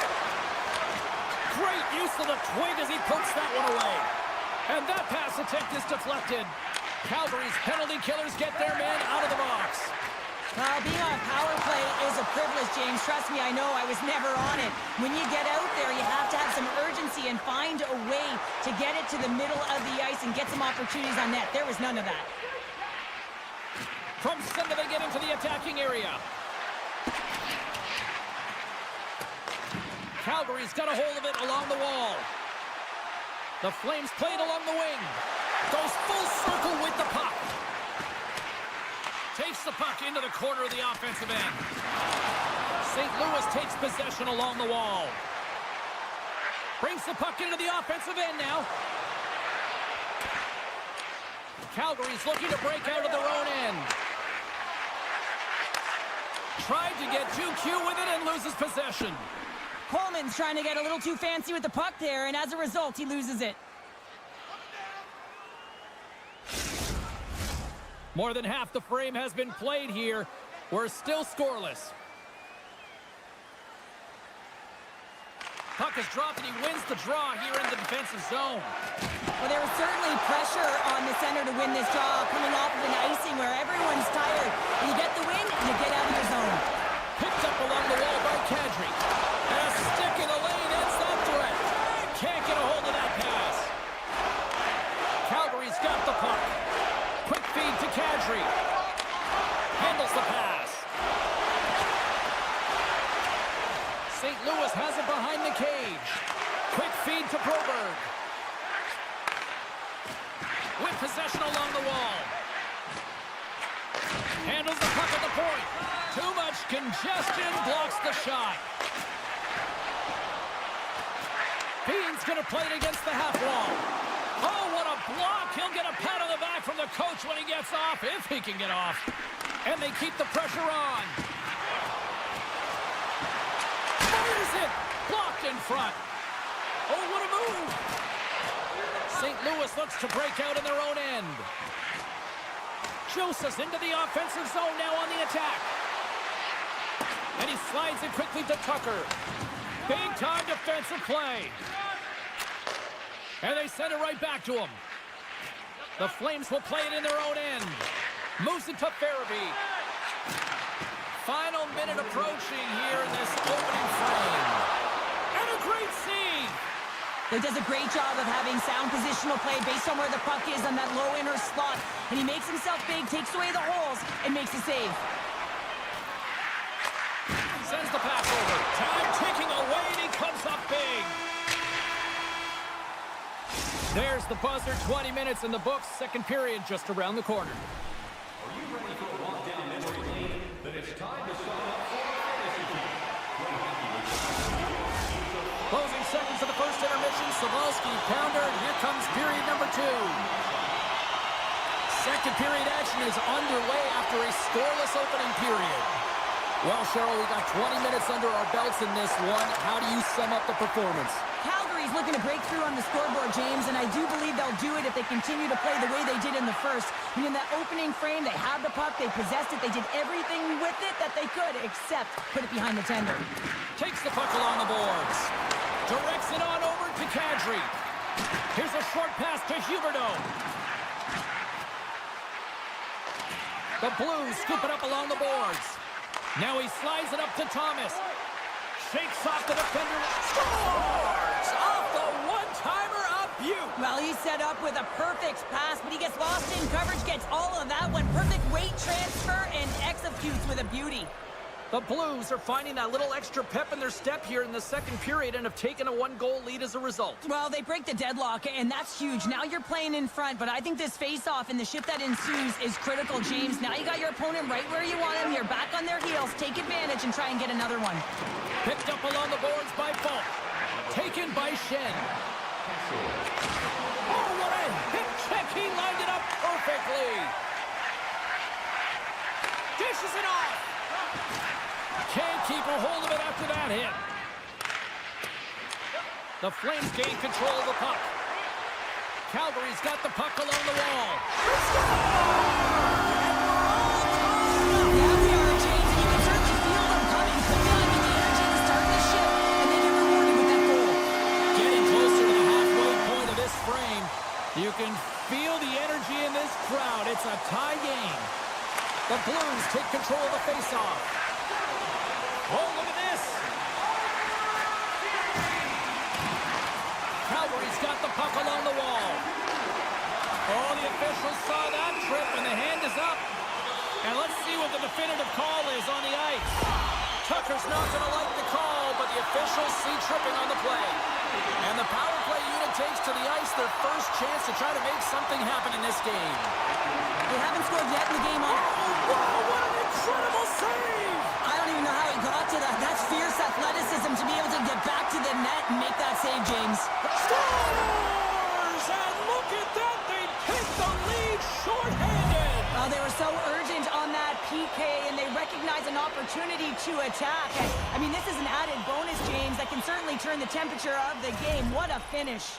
Great use of the twig as he pokes that one away. And that pass attempt is deflected. Calgary's penalty killers get their man out of the box. Being on power play is a privilege, James. Trust me, I know. I was never on it. When you get out there, you have to have some urgency and find a way to get it to the middle of the ice and get some opportunities on net. There was none of that. From center, they get into the attacking area. Calgary's got a hold of it along the wall. The Flames played along the wing. Goes full circle with the puck. Takes the puck into the corner of the offensive end. St. Louis takes possession along the wall. Brings the puck into the offensive end now. Calgary's looking to break out of their own end. Tried to get too cute with it and loses possession. Coleman's trying to get a little too fancy with the puck there, and as a result, he loses it. More than half the frame has been played here. We're still scoreless. Puck is dropped and he wins the draw here in the defensive zone. Well, there was certainly pressure on the center to win this draw, coming off of an icing where everyone's tired. You get the win, you get out of your zone. Picked up along the wall by Kadri. And a stick in the lane ends that threat. Can't get a hold of that pass. Calgary's got the puck. Quick feed to Kadri. Handles the pass. St. Louis has it behind the cage. Quick feed to Broberg. With possession along the wall. Handles the puck at the point. Too much congestion, blocks the shot. Bean's going to play it against the half wall. Oh, what a block. He'll get a pat on the back from the coach when he gets off, if he can get off. And they keep the pressure on. Fires it. Blocked in front. Oh, what a move. St. Louis looks to break out in their own end. Joseph's into the offensive zone now on the attack. And he slides it quickly to Tucker. Big-time defensive play. And they send it right back to him. The Flames will play it in their own end. Moves it to Farabee. Final minute approaching here in this opening frame. And a great save. He does a great job of having sound positional play based on where the puck is on that low inner slot. And he makes himself big, takes away the holes, and makes a save. There's the buzzer, 20 minutes in the books, second period just around the corner. Are you ready for a walk down memory lane? Then it's time to sign up for a fantasy team. Closing seconds of the first intermission, Savalsky, pounder, and here comes period number 2. Second period action is underway after a scoreless opening period. Well, Cheryl, we got 20 minutes under our belts in this one. How do you sum up the performance? Calgary's looking to break through on the scoreboard, James, and I do believe they'll do it if they continue to play the way they did in the first. I mean, in that opening frame, they had the puck, they possessed it, they did everything with it that they could, except put it behind the tender. Takes the puck along the boards. Directs it on over to Kadri. Here's a short pass to Huberdeau. The Blues scoop it up along the boards. Now he slides it up to Thomas. Shakes off the defender. Scores! Off the one-timer, a beaut. Well, he's set up with a perfect pass, but he gets lost in coverage, gets all of that one. Perfect weight transfer and executes with a beauty. The Blues are finding that little extra pep in their step here in the second period and have taken a one-goal lead as a result. Well, they break the deadlock, and that's huge. Now you're playing in front, but I think this face-off and the shift that ensues is critical, James. Now you got your opponent right where you want him. You're back on their heels. Take advantage and try and get another one. Picked up along the boards by Falk. Taken by Shin. Oh, what a hip check. He lined it up perfectly. Dishes it off. Can't keep a hold of it after that hit. The Flames gain control of the puck. Calgary's got the puck along the wall. Yeah, we are, James, and you can certainly feel them coming. Quickly, I mean, the energy is starting to shift, and they get rewarded with that goal. Getting closer to the halfway point of this frame. You can feel the energy in this crowd. It's a tie game. The Blues take control of the faceoff. Oh, look at this. Calgary's got the puck along the wall. Oh, the officials saw that trip, and the hand is up. And let's see what the definitive call is on the ice. Tucker's not going to like the call, but the officials see tripping on the play. And the power play unit takes to the ice their first chance to try to make something happen in this game. They haven't scored yet in the game. Oh, wow, what an incredible save! I don't even know how he got to that. That's fierce athleticism to be able to get back to the net and make that save, James. Scores! And look at that! They take the lead shorthanded! Oh, they were so urgent on that PK, and they recognize an opportunity to attack. I mean, this is an added bonus, James, that can certainly turn the temperature of the game. What a finish.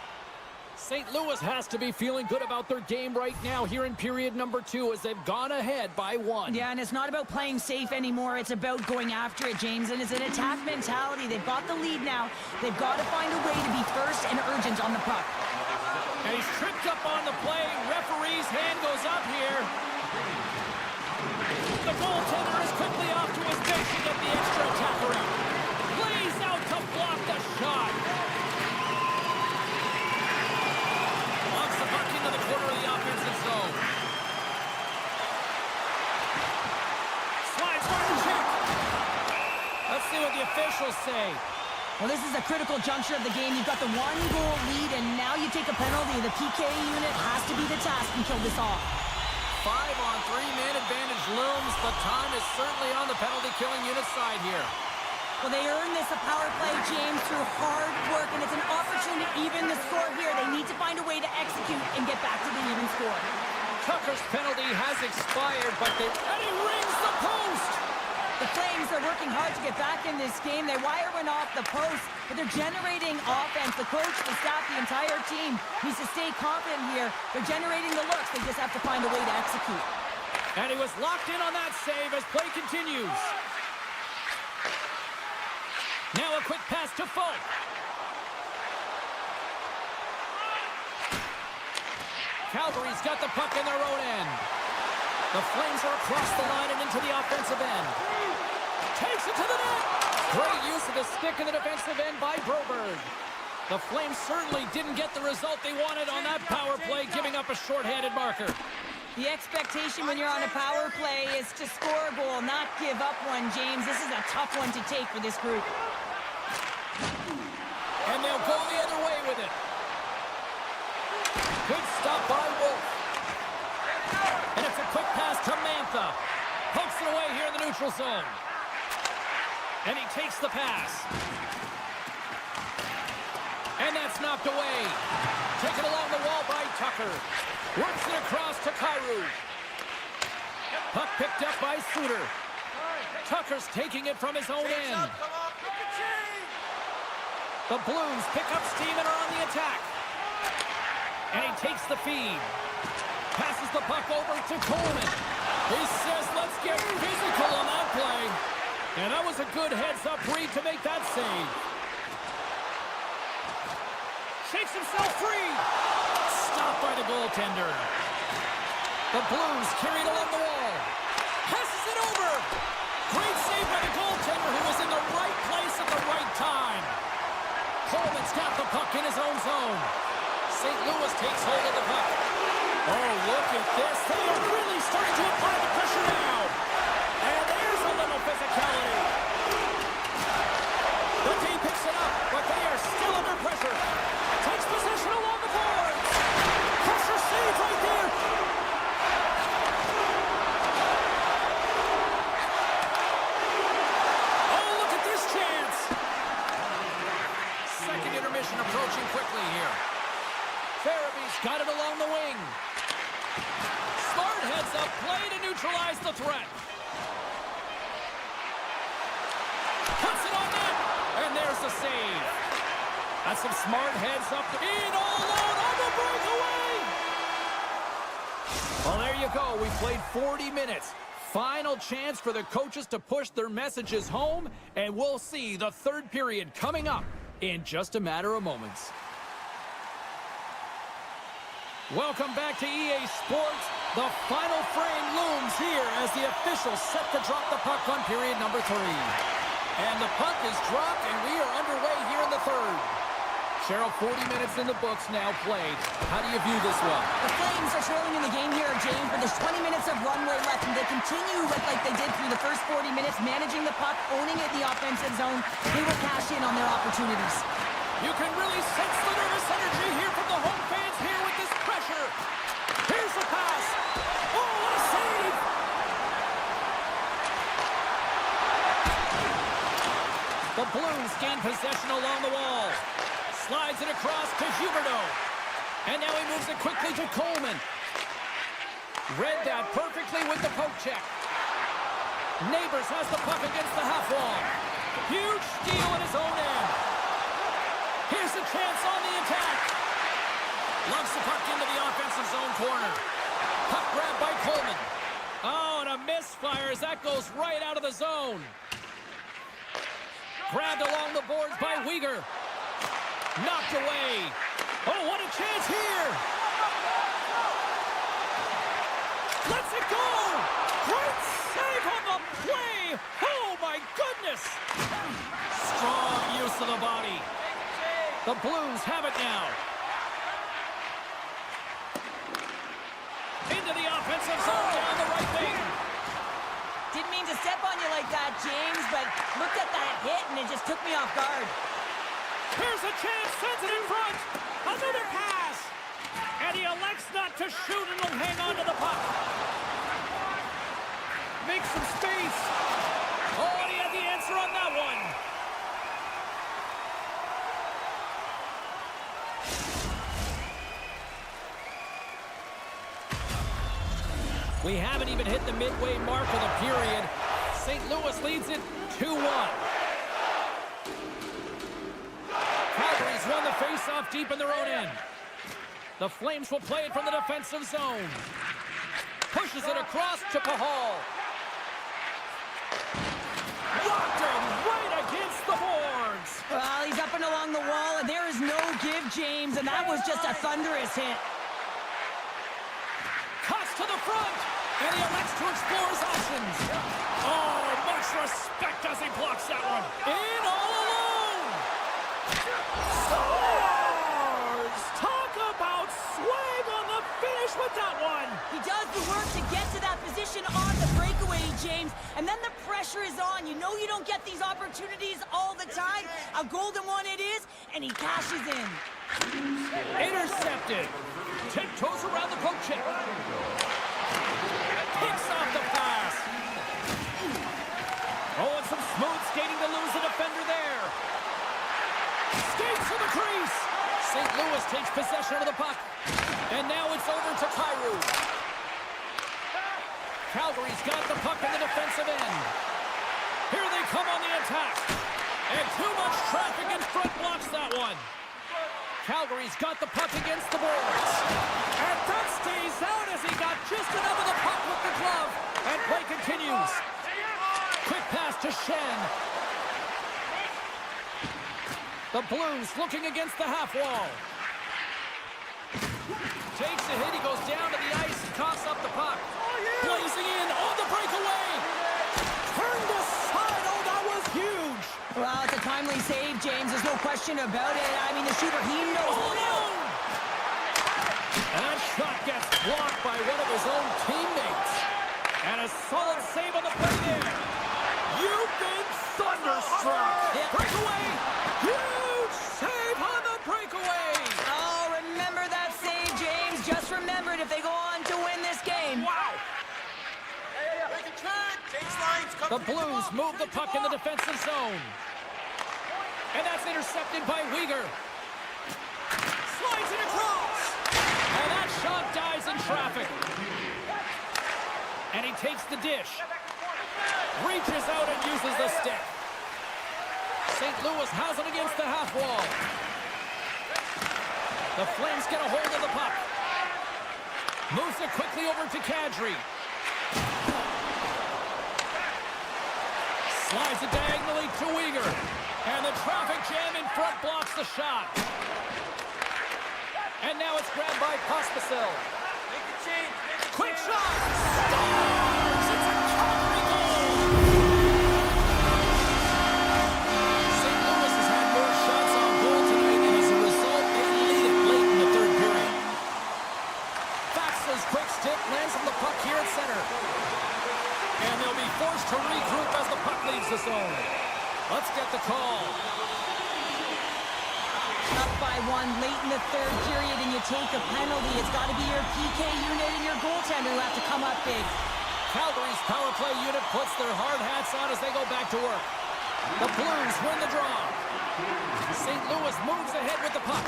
St. Louis has to be feeling good about their game right now here in period number 2 as they've gone ahead by 1. Yeah, and it's not about playing safe anymore. It's about going after it, James, and it's an attack mentality. They've got the lead now. They've got to find a way to be first and urgent on the puck. And he's tripped up on the play. Referee's hand goes up here. The goaltender is quickly off to his bench to get the extra attacker out. Plays out to block the shot. Locks the puck into the corner of the offensive zone. Slides for the check. Let's see what the officials say. Well, this is a critical juncture of the game. You've got the one-goal lead, and now you take a penalty. The PK unit has to be the task and kill this off. 5-on-3 man advantage looms, but time is certainly on the penalty-killing unit side here. Well, they earn this a power play, James, through hard work, and it's an opportunity to even the score here. They need to find a way to execute and get back to the even score. Tucker's penalty has expired, and he rings the post! The Flames are working hard to get back in this game. They wire one off the post, but they're generating offense. The coach, the staff, the entire team needs to stay confident here. They're generating the looks. They just have to find a way to execute. And he was locked in on that save as play continues. Now a quick pass to Falk. Calgary's got the puck in their own end. The Flames are across the line and into the offensive end. Takes it to the net. Great use of the stick in the defensive end by Broberg. The Flames certainly didn't get the result they wanted on that power play, giving up a shorthanded marker. The expectation when you're on a power play is to score a goal, not give up one, James. This is a tough one to take for this group. And they'll go the other way with it. Good stop by Wolf. And it's a quick pass to Mantha. Pokes it away here in the neutral zone. And he takes the pass. And that's knocked away. Taken along the wall by Tucker. Works it across to Kyrou. Puck picked up by Suter. Tucker's taking it from his own end. The Blues pick up steam and are on the attack. And he takes the feed. Passes the puck over to Coleman. He says, let's get physical on that play. And that was a good heads-up read to make that save. Shakes himself free. Stopped by the goaltender. The Blues carried along the wall. Passes it over. Great save by the goaltender who was in the right place at the right time. Coleman's got the puck in his own zone. St. Louis takes hold of the puck. Oh, look at this. They are really starting to apply the pressure now. And there's a little physicality. The team picks it up, but they are still under pressure. Takes possession along the boards. Pressure save right there. Oh, look at this chance. Second intermission approaching quickly here. Farabee's got it along the wing. Smart heads up play to neutralize the threat. Puts it on net, and there's the save. That's some smart heads up. In all alone on the breakaway. Well, there you go. We played 40 minutes. Final chance for the coaches to push their messages home, and we'll see the third period coming up in just a matter of moments. Welcome back to EA Sports. The final frame looms here as the officials set to drop the puck on period number 3. And the puck is dropped, and we are underway here in the third. Cheryl, 40 minutes in the books now played. How do you view this one? The Flames are trailing in the game here, James, but there's 20 minutes of runway left, and they continue like they did through the first 40 minutes, managing the puck, owning it in the offensive zone. They will cash in on their opportunities. You can really sense the nervous energy here from the home fans here with this pressure. Here's the pass. Oh, what a save! The Blues gain possession along the wall. Slides it across to Huberdeau. And now he moves it quickly to Coleman. Read that perfectly with the poke check. Neighbors has the puck against the half wall. Huge steal at his own end. Here's a chance on the attack. Lugs the puck into the offensive zone corner. Puck grabbed by Coleman. Oh, and a misfire as that goes right out of the zone. Grabbed along the boards by Weegar. Knocked away. Oh, what a chance here. Lets it go. Great save on the play. Oh, my goodness. Strong use of the body. The Blues have it now. Into the offensive zone down the right wing. Didn't mean to step on you like that, James, but looked at that hit and it just took me off guard. Here's a chance, sends it in front. Another pass. And he elects not to shoot and will hang on to the puck. Makes some space. Oh, and he had the answer on that one. We haven't even hit the midway mark of the period. St. Louis leads it 2-1. Calgary's won the face-off deep in their own end. The Flames will play it from the defensive zone. Pushes it across to Pahal. Rocked him right against the boards. Well, he's up and along the wall, and there is no give, James, and that was just a thunderous hit. Cuts to the front, and he elects to explore his options. Oh, much respect as he blocks that one. In all alone. Scores! Talk about swag on the finish with that one. He does the work to get to that position on the breakaway, James, and then the pressure is on. You know you don't get these opportunities all the time. A golden one it is, and he cashes in. Intercepted. Tiptoes around the poke check. Picks off the pass. Oh, and some smooth skating to lose the defender there. Skates to the crease. St. Louis takes possession of the puck. And now it's over to Kyrou. Calgary's got the puck in the defensive end. Here they come on the attack. And too much traffic in front blocks that one. Calgary's got the puck against the boards. And that stays out as he got just enough of the puck with the glove. And play continues. Quick pass to Shin. The Blues looking against the half wall. Takes a hit, he goes down to the ice, coughs up the puck. Blazing in on the breakaway. Turned aside, oh, that was huge. Well, it's a timely save, James. There's no question about it. I mean, the shooter, he knows. Oh, no! And that shot gets blocked by one of his own teammates. And a solid save on the play there. You've been thunderstruck. Yeah. Breakaway. Huge save on the breakaway. Oh, remember that save, James. Just remember it if they go on to win this game. Wow. The Blues move the puck in the defensive zone. And that's intercepted by Weegar. Slides it across. And that shot dies in traffic. And he takes the dish. Reaches out and uses the stick. St. Louis has it against the half wall. The Flames get a hold of the puck. Moves it quickly over to Kadri. Slides it diagonally to Weegar. And the traffic jam in front blocks the shot. And now it's grabbed by Pospisil. Quick shot! Scores! It's a Calgary goal! St. Louis has had more shots on goal tonight, and as a result, they lead it late in the third period. Fax's quick stick lands on the puck here at center. And they'll be forced to regroup as the puck leaves the zone. Let's get the call. Up by one late in the third period and you take a penalty. It's got to be your PK unit and your goaltender who have to come up big. Calgary's power play unit puts their hard hats on as they go back to work. The Blues win the draw. St. Louis moves ahead with the puck.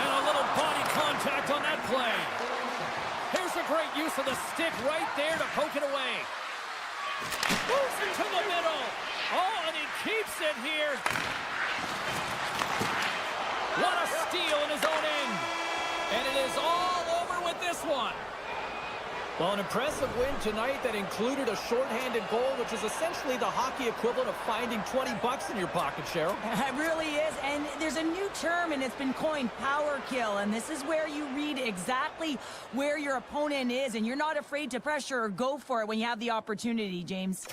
And a little body contact on that play. Here's a great use of the stick right there to poke it away. Moves it to the middle. Oh, and he keeps it here. What a steal in his own end. And it is all over with this one. Well, an impressive win tonight that included a shorthanded goal, which is essentially the hockey equivalent of finding $20 in your pocket, Cheryl. It really is, and there's a new term, and it's been coined, power kill, and this is where you read exactly where your opponent is, and you're not afraid to pressure or go for it when you have the opportunity, James.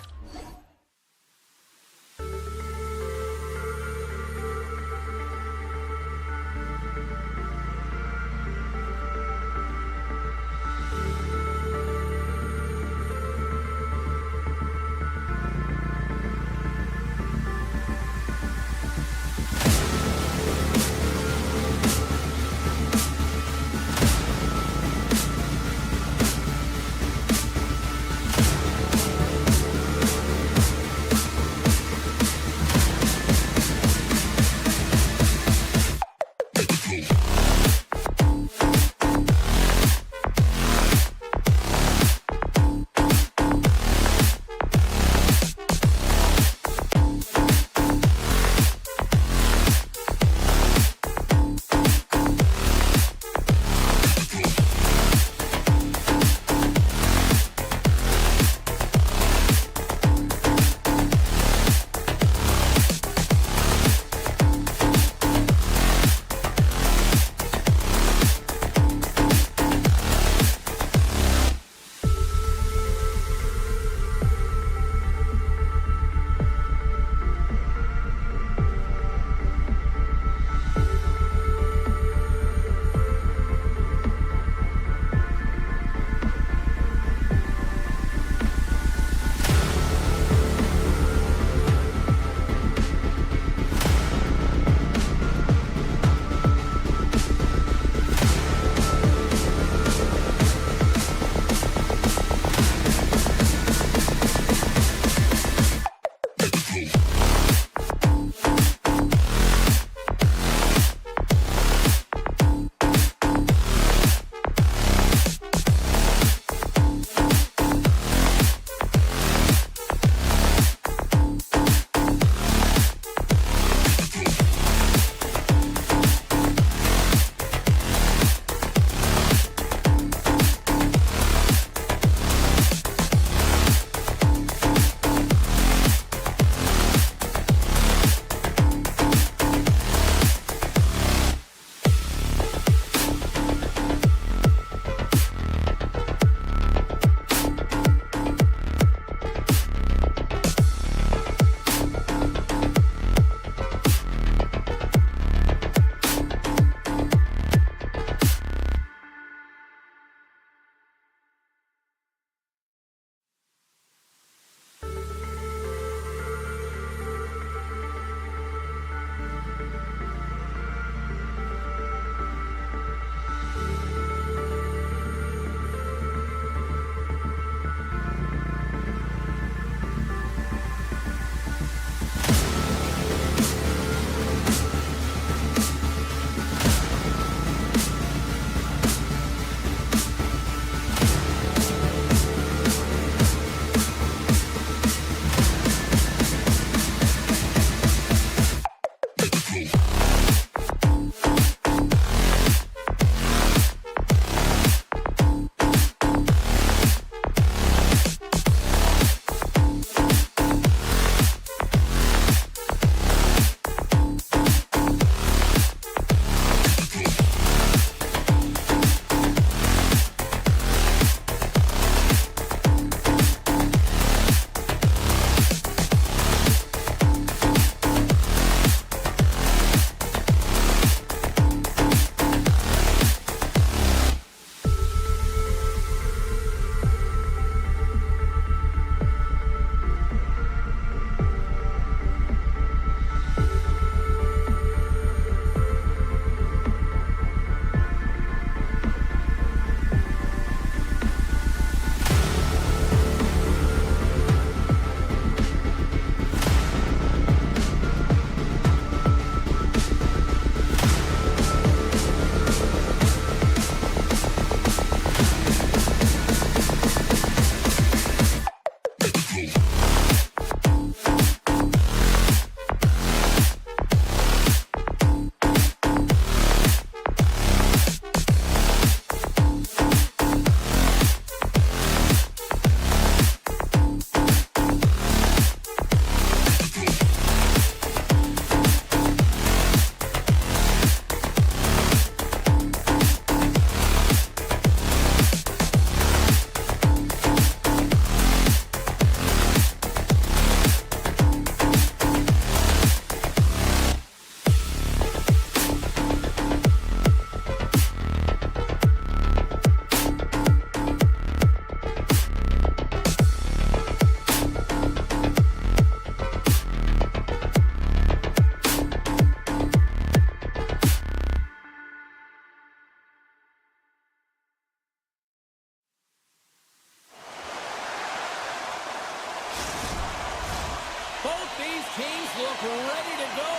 look ready to go,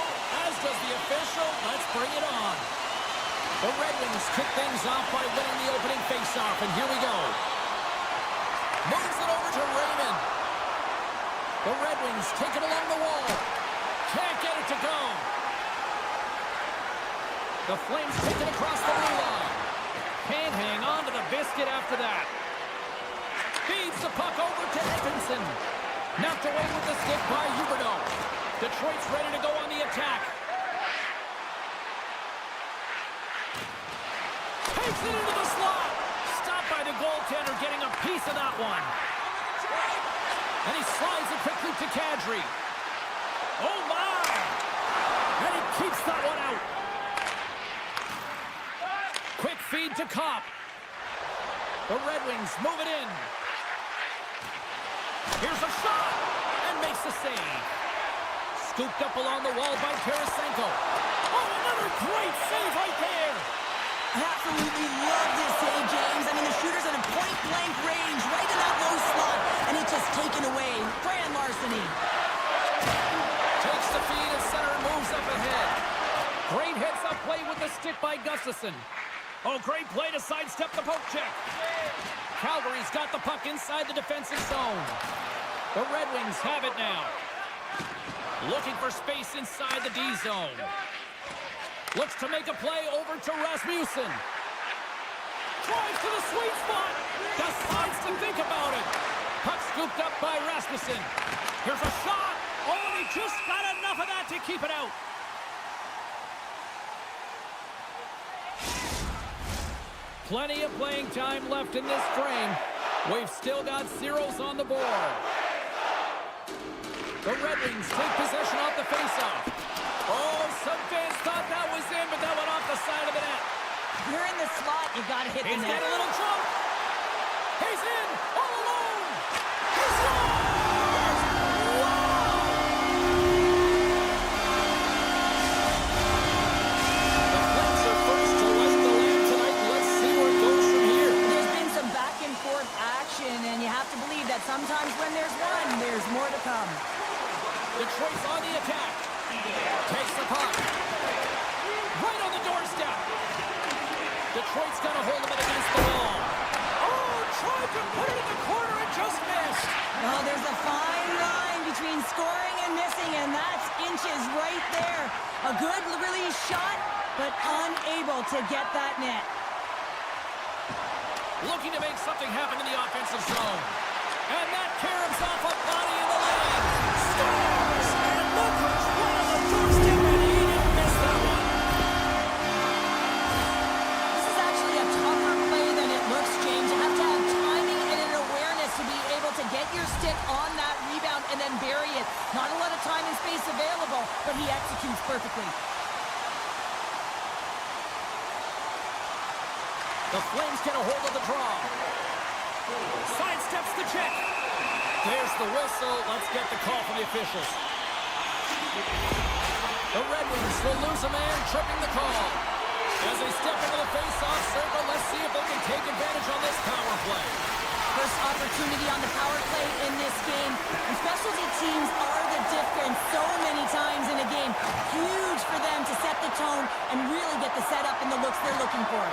as does the official. Let's bring it on. The Red Wings kick things off by winning the opening faceoff, and here we go. Moves it over to Raymond. The Red Wings take it along the wall. Can't get it to go. The Flames take it across the blue line. Can't hang on to the biscuit after that. Feeds the puck over to Edmondson. Knocked away with the stick by Huberdeau. Detroit's ready to go on the attack. Takes it into the slot. Stopped by the goaltender, getting a piece of that one. And he slides it quickly to Kadri. Oh, my! And he keeps that one out. Quick feed to Kopp. The Red Wings move it in. Here's a shot, and makes the save. Scooped up along the wall by Tarasenko. Oh, another great save right there. Absolutely love this save, James. I mean, the shooter's in a point-blank range, right in that low slot, and it's just taken away. Grand larceny. Takes the feed at center and moves up ahead. Great heads-up play with the stick by Gustafsson. Oh, great play to sidestep the poke check. Calgary's got the puck inside the defensive zone. The Red Wings have it now. Looking for space inside the D zone. Looks to make a play over to Rasmussen. Drives to the sweet spot. Decides to think about it. Puck scooped up by Rasmussen. Here's a shot. Oh, he just got enough of that to keep it out. Plenty of playing time left in this frame. We've still got zeros on the board. The Red Wings take possession off the faceoff. Oh, some fans thought that was in, but that went off the side of the net. You're in the slot, you gotta hit the net. He's got a little jump. He's in, all alone. He scores! Wow! The Flames are first to west the land tonight. Let's see where it goes from here. There's been some back and forth action, and you have to believe that sometimes when there's one, there's more to come. Detroit's on the attack. Takes the puck. Right on the doorstep. Detroit's got a hold of it against the wall. Oh, tried to put it in the corner and just missed. Oh, there's a fine line between scoring and missing, and that's inches right there. A good release shot, but unable to get that net. Looking to make something happen in the offensive zone. And that caroms off a body in the lane. Scores! And look who's right on the doorstep, and he didn't miss that one. This is actually a tougher play than it looks, James. You have to have timing and an awareness to be able to get your stick on that rebound and then bury it. Not a lot of time and space available, but he executes perfectly. The Flames get a hold of the draw. Sidesteps the check. There's the whistle. Let's get the call from the officials. The Red Wings will lose a man, tripping the call. As they step into the face-off circle, let's see if they can take advantage on this power play. First opportunity on the power play in this game. And specialty teams are the difference so many times in a game. Huge for them to set the tone and really get the setup and the looks they're looking for.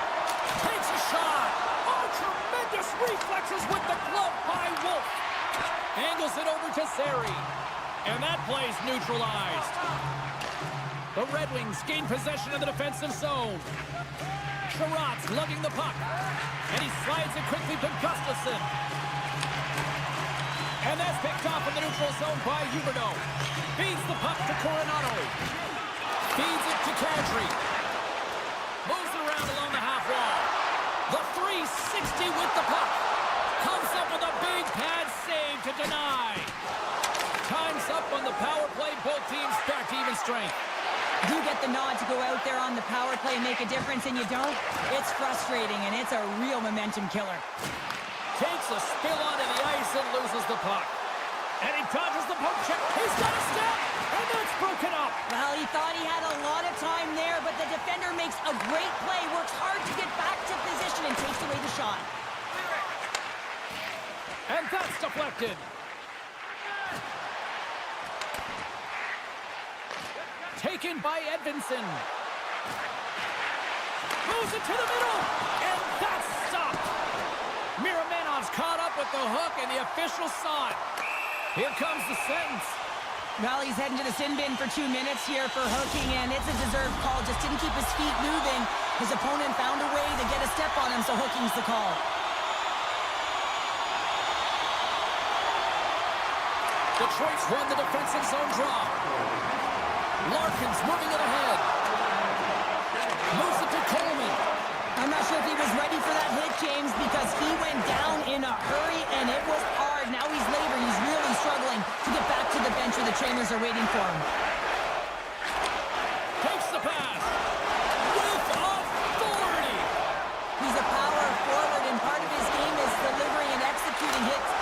Takes a shot. Oh, tremendous reflexes with the glove by Wolf. Angles it over to Sari. And that play's neutralized. The Red Wings gain possession of the defensive zone. Sherratt's lugging the puck. And he slides it quickly to Gustafsson. And that's picked off in the neutral zone by Huberdeau. Feeds the puck to Coronado. Feeds it to Kadri. Moves it around along the half wall. The 360 with the puck. Comes up with a big pad save to deny. Time's up on the power play. Both teams back to even strength. You get the nod to go out there on the power play and make a difference, and you don't. It's frustrating, and it's a real momentum killer. Takes a spill onto the ice and loses the puck. And he dodges the poke check. He's got a step, and that's broken up. Well, he thought he had a lot of time there, but the defender makes a great play, works hard to get back to position, and takes away the shot. And that's deflected. taken by Edvinson. Moves it to the middle, and that's stopped. Miramenov's caught up with the hook, and the official saw it. Here comes the sentence. Well, he's heading to the sin bin for 2 minutes here for hooking, and it's a deserved call. Just didn't keep his feet moving. His opponent found a way to get a step on him, so hooking's the call. Detroit's won the defensive zone draw. Larkin's moving it ahead. Moves it to Coleman. I'm not sure if he was ready for that hit, James, because he went down in a hurry, and it was hard. Now he's laboring. He's really struggling to get back to the bench where the trainers are waiting for him. Takes the pass. With authority. He's a power forward, and part of his game is delivering and executing hits.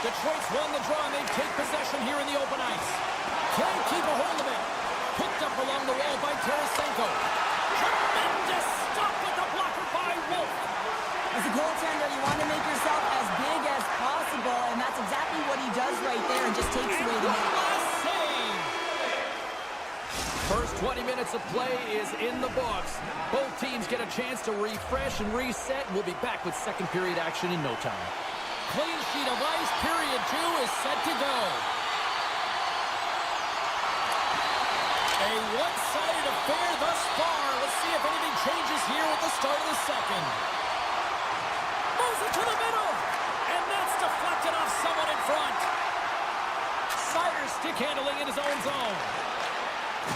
Detroit's won the draw, and they take possession here in the open ice. Can't keep a hold of it. Picked up along the wall by Tarasenko. Tremendous stop with the blocker by Wolf. As a goaltender, you want to make yourself as big as possible, and that's exactly what he does right there, and just takes away the net. Save. First 20 minutes of play is in the books. Both teams get a chance to refresh and reset, and we'll be back with second period action in no time. Clean sheet of ice, period 2 is set to go. A one-sided affair thus far. Let's see if anything changes here at the start of the second. Moves it to the middle, and that's deflected off someone in front. Sider stick handling in his own zone.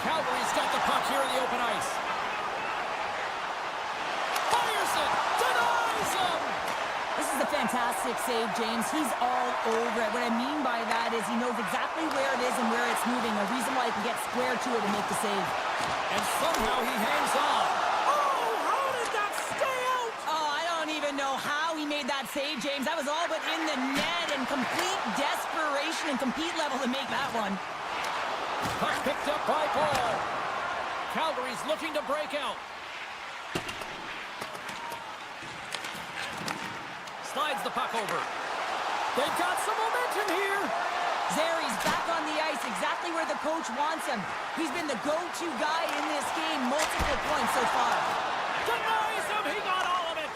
Calgary's got the puck here in the open ice. Fires it, denies him. This is a fantastic save, James. He's all over it. What I mean by that is he knows exactly where it is and where it's moving. A reason why he can get square to it and make the save. And somehow he hangs on. Oh, how did that stay out? Oh, I don't even know how he made that save, James. That was all but in the net, and complete desperation and compete level to make that one. Puck picked up by Paul. Calgary's looking to break out. Slides the puck over. They've got some momentum here. Zari's back on the ice, exactly where the coach wants him. He's been the go-to guy in this game, multiple points so far. Denies him, he got all of it.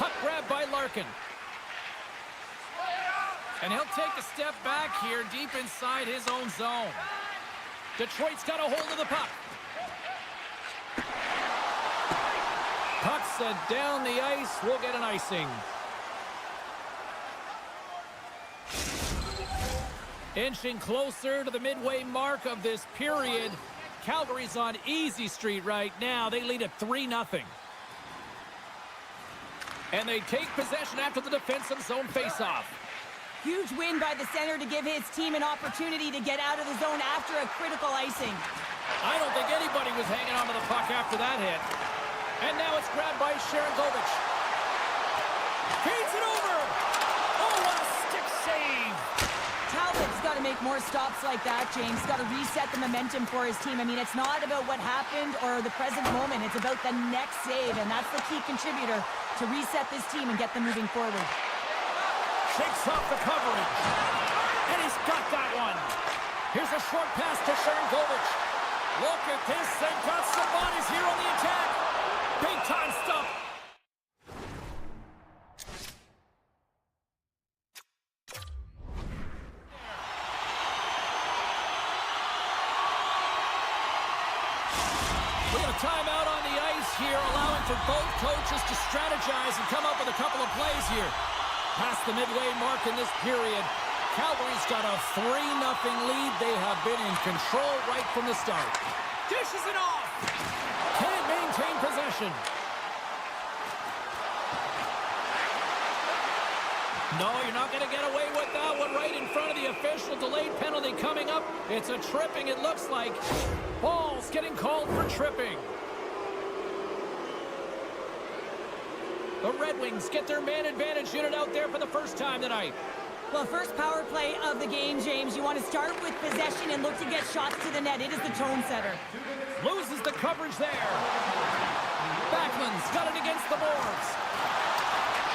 Puck grabbed by Larkin. And he'll take a step back here, deep inside his own zone. Detroit's got a hold of the puck. Puck sent down the ice. We'll get an icing. Inching closer to the midway mark of this period. Calgary's on easy street right now. They lead at 3-0. And they take possession after the defensive zone faceoff. Huge win by the center to give his team an opportunity to get out of the zone after a critical icing. I don't think anybody was hanging on to the puck after that hit. And now it's grabbed by Shin. Feeds it over. Oh, what a stick save. Talbot's got to make more stops like that, James. He's got to reset the momentum for his team. I mean, it's not about what happened or the present moment. It's about the next save, and that's the key contributor to reset this team and get them moving forward. Shakes off the coverage. And he's got that one. Here's a short pass to Sharangovich. Look at this. They've got some bodies here on the attack. Big time stuff. We have a timeout on the ice here, allowing for both coaches to strategize and come up with a couple of plays here. Past the midway mark in this period, Calgary's got a 3-0 lead. They have been in control right from the start. Dishes it off. Can't maintain possession. No, you're not going to get away with that one right in front of the official. Delayed penalty coming up. It's a tripping, it looks like. Ball's getting called for tripping. The Red Wings get their man advantage unit out there for the first time tonight. Well, first power play of the game, James. You want to start with possession and look to get shots to the net. It is the tone setter. Loses the coverage there. Backlund's got it against the boards.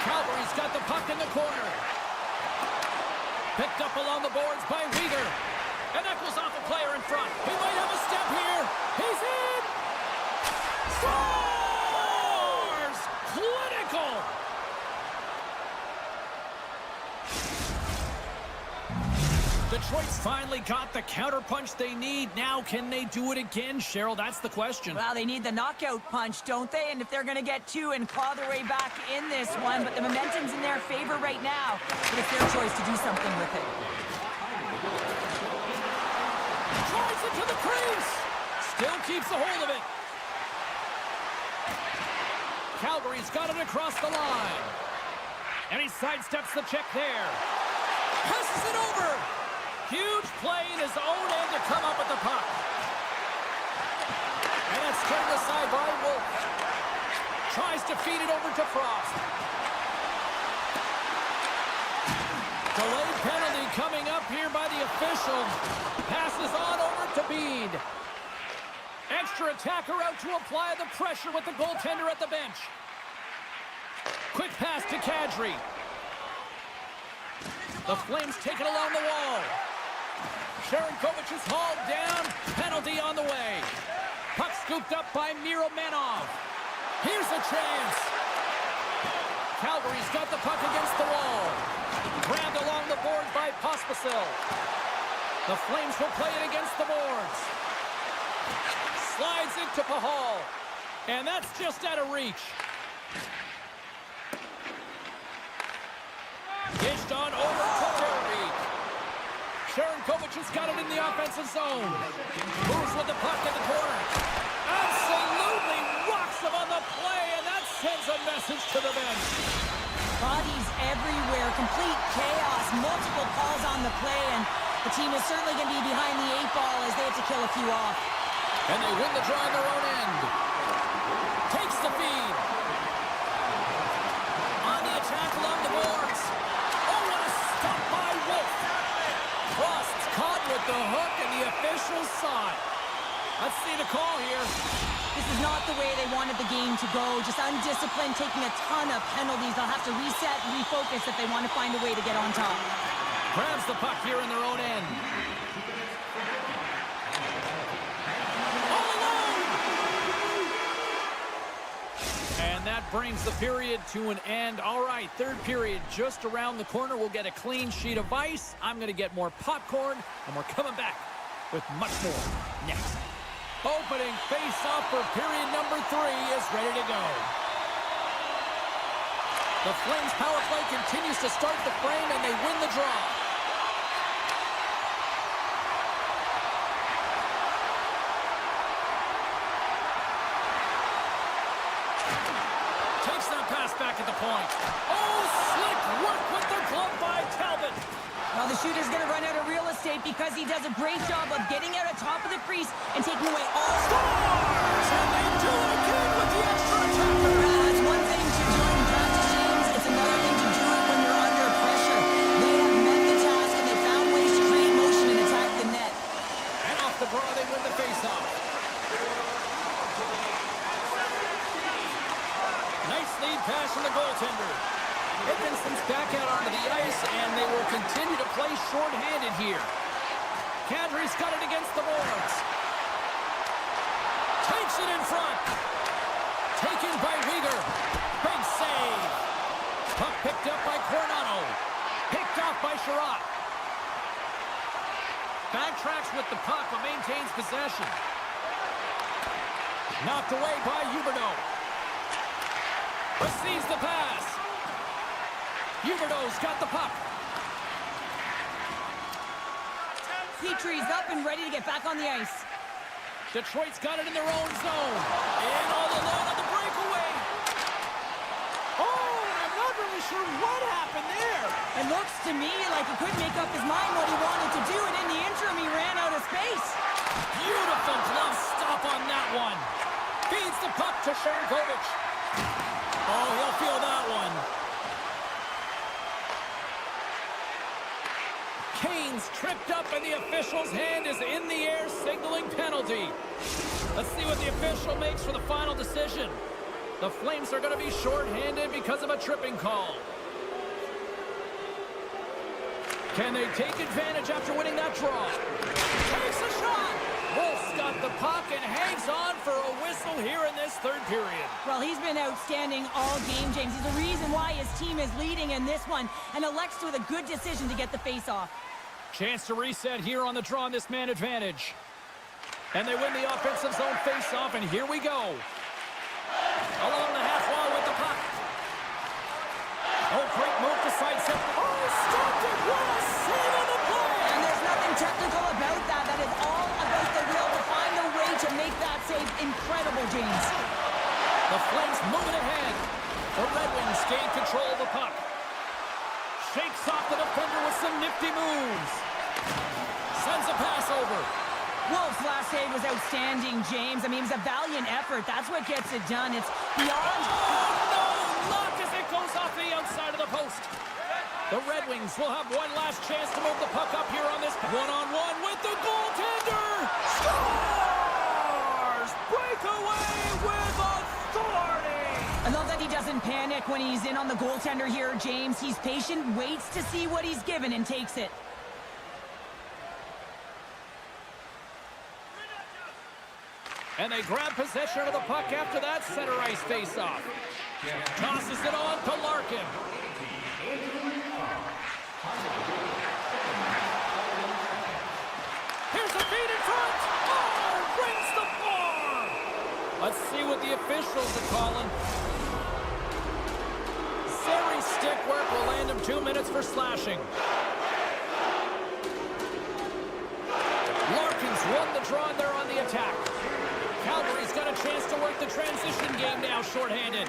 Calgary's got the puck in the corner. Picked up along the boards by Weegar. And Eccles off a player in front. He might have a step here. He's in! Scores! Clinical! Detroit's finally got the counterpunch they need. Now, can they do it again, Cheryl? That's the question. Well, they need the knockout punch, don't they? And if they're going to get two and claw their way back in this one, but the momentum's in their favor right now. But it's their choice to do something with it. Drives it to the crease. Still keeps a hold of it. Calgary's got it across the line. And he sidesteps the check there. Passes it over. Huge play in his own end to come up with the puck. And it's turned aside by Wolf. Tries to feed it over to Frost. Delayed penalty coming up here by the official. Passes on over to Bede. Extra attacker out to apply the pressure with the goaltender at the bench. Quick pass to Kadri. The Flames take it along the wall. Sharankovich is hauled down. Penalty on the way. Puck scooped up by Miromenov. Here's a chance. Calgary's got the puck against the wall. Grabbed along the board by Pospisil. The Flames will play it against the boards. Slides into Pahal. And that's just out of reach. Dished on over to Terry. Sharankovich has got it in the offensive zone. Moves with the puck in the corner. Absolutely rocks him on the play, and that sends a message to the bench. Bodies everywhere, complete chaos, multiple calls on the play, and the team is certainly going to be behind the 8 ball as they have to kill a few off. And they win the draw on their own end. Takes the feed. On the attack along the boards. Oh, what a stop by Wolf. Frost's caught with the hook, and the officials saw it. Let's see the call here. This is not the way they wanted the game to go. Just undisciplined, taking a ton of penalties. They'll have to reset and refocus if they want to find a way to get on top. Grabs the puck here in their own end. All alone! And that brings the period to an end. All right, third period just around the corner. We'll get a clean sheet of ice. I'm going to get more popcorn, and we're coming back with much more next. Opening face-off for period number 3 is ready to go. The Flames power play continues to start the frame, and they win the draw. Takes that pass back at the point. Oh, slick work with the glove by Talbot. Well, the shooter's going to run out of real estate because he does a great job of getting out on top of the crease and taking away all... Scores! And they do it again with the extra attacker. It's one thing to do it in practice games. It's another thing to do it when you're under pressure. They have met the task, and they found ways to create motion and attack the net. And off the draw, they win the faceoff. Nice lead pass from the goaltender. Edmondson's back out onto the ice, and they will continue to play short-handed here. Kadri's got it against the boards. Takes it in front. Taken by Weegar. Big save. Puck picked up by Coronado. Picked off by Sherratt. Backtracks with the puck, but maintains possession. Knocked away by Huberdeau. Receives the pass. Huberdeau's got the puck. Petrie's up and ready to get back on the ice. Detroit's got it in their own zone. And all alone on the breakaway. Oh, I'm not really sure what happened there. It looks to me like he couldn't make up his mind what he wanted to do, and in the interim, he ran out of space. Beautiful glove stop on that one. Feeds the puck to Sharankovich. Oh, he'll feel that one. Kane's tripped up and the official's hand is in the air signaling penalty. Let's see what the official makes for the final decision. The Flames are going to be shorthanded because of a tripping call. Can they take advantage after winning that draw? Takes a shot. Wolf's got the puck and hangs on for a whistle here in this third period. Well, he's been outstanding all game, James. He's the reason why his team is leading in this one, and elects with a good decision to get the face-off. Chance to reset here on the draw on this man advantage. And they win the offensive zone face-off, and here we go. Along the half wall with the puck. Oh, great move to sidestep. Oh, stopped it. What a save on the play. And there's nothing technical about that. That is all about the will to find a way to make that save incredible, James. The Flames moving ahead. The Red Wings gain control of the puck. Shakes off the defender with some nifty moves. Sends a pass over. Wolf's last save was outstanding, James. I mean, it was a valiant effort. That's what gets it done. It's beyond... Oh, no! Luck as it goes off the outside of the post. The Red Wings will have one last chance to move the puck up here on this one-on-one with the goaltender. Scores! Breakaway with authority! I love that he doesn't panic when he's in on the goaltender here, James. He's patient, waits to see what he's given, and takes it. And they grab possession of the puck after that center ice face-off. Tosses it on to Larkin. Here's a feed in front. Oh, brings the bar. Let's see what the officials are calling. Very stick work will land him 2 minutes for slashing. Larkin's won the draw there on the attack. Calgary's got a chance to work the transition game now, shorthanded.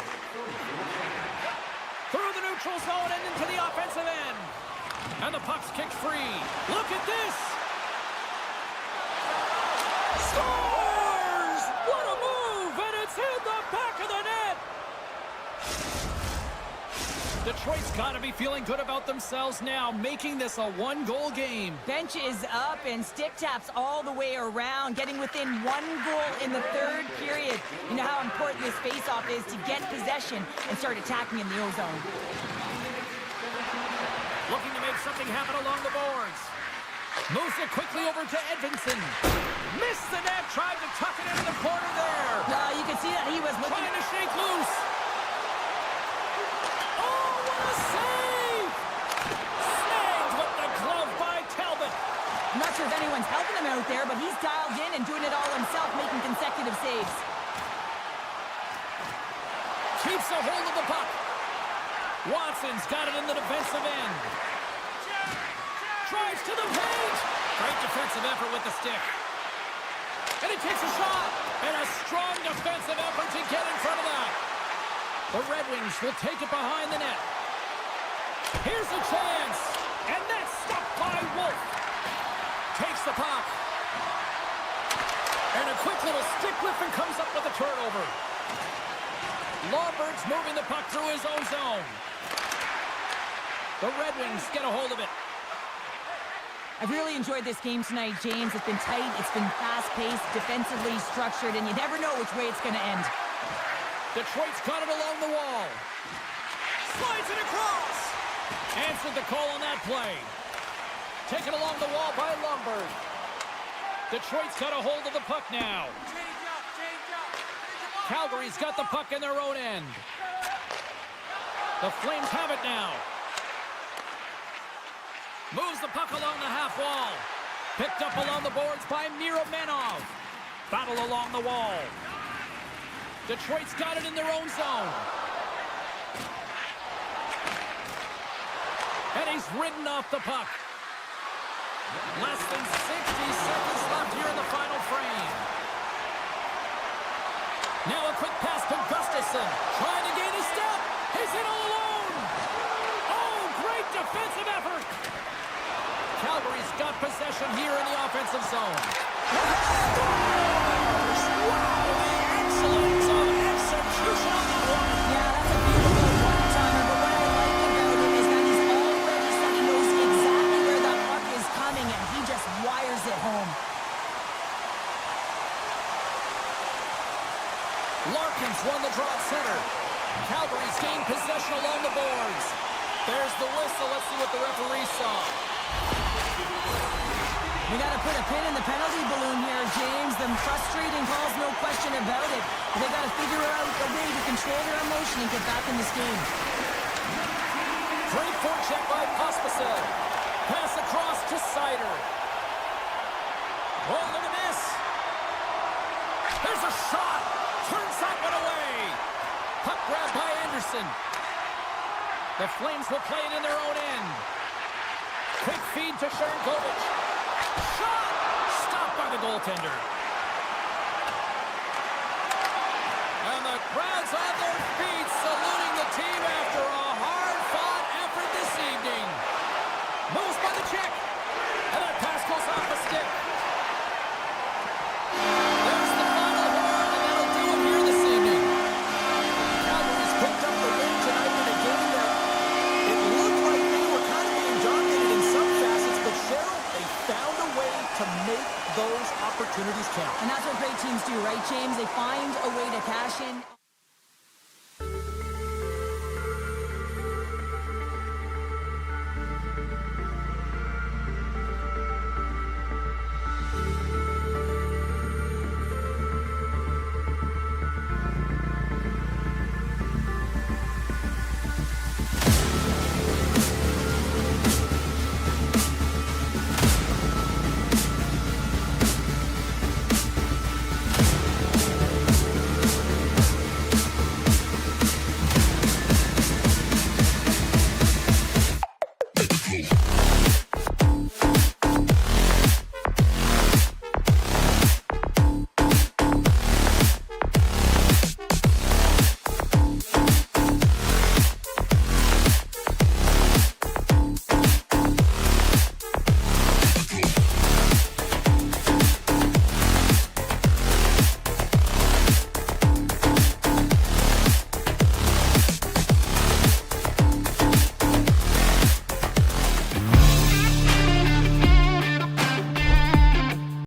Through the neutral zone and into the offensive end. And the puck's kicked free. Look at this. Scores! What a move! And it's in the back of the net. Detroit's got to be feeling good about themselves now, making this a one-goal game. Bench is up and stick taps all the way around, getting within 1 goal in the third period. You know how important this face-off is to get possession and start attacking in the O-zone. Looking to make something happen along the boards. Moves it quickly over to Edvinsson. Missed the net, tried to tuck it into the corner there. You can see that he was looking... Trying to shake loose. Oh, what a save! Snagged with the glove by Talbot. I'm not sure if anyone's helping him out there, but he's dialed in and doing it all himself, making consecutive saves. Keeps a hold of the puck. Watson's got it in the defensive end. Drives to the paint. Great defensive effort with the stick. And he takes a shot. And a strong defensive effort to get in front of that. The Red Wings will take it behind the net. Here's a chance. And that's stopped by Wolf. Takes the puck. And a quick little stick lift and comes up with a turnover. Lawbert's moving the puck through his own zone. The Red Wings get a hold of it. I've really enjoyed this game tonight, James. It's been tight, it's been fast-paced, defensively structured, and you never know which way it's going to end. Detroit's got it along the wall. Slides it across. Answered the call on that play. Taken along the wall by Lombard. Detroit's got a hold of the puck now. Calgary's got the puck in their own end. The Flames have it now. Moves the puck along the half wall. Picked up along the boards by Miromanov. Battle along the wall. Detroit's got it in their own zone. And he's ridden off the puck. Less than 60 seconds left here in the final frame. Now a quick pass to Gustafsson. Trying to gain a step. He's in all alone. Oh, great defensive effort. Calgary's got possession here in the offensive zone. Wow, the excellence of execution on that one. Yeah, that's a beautiful one-timer, but what I like about it is that he's already said he knows exactly where that puck is possession along the boards. There's the whistle. Let's see what the referee saw. We got to put a pin in the penalty balloon here, James. The frustrating calls, no question about it. They got to figure out a way to control their emotion and get back in this game. Great forecheck by Pospisil. Pass across to Sider. Oh, look at this. There's a shot. Turns that one away. Puck grab by Anderson. The Flames will play it in their own end. Quick feed to Sharangovich. Shot! Stopped by the goaltender. And the crowd's on their feet.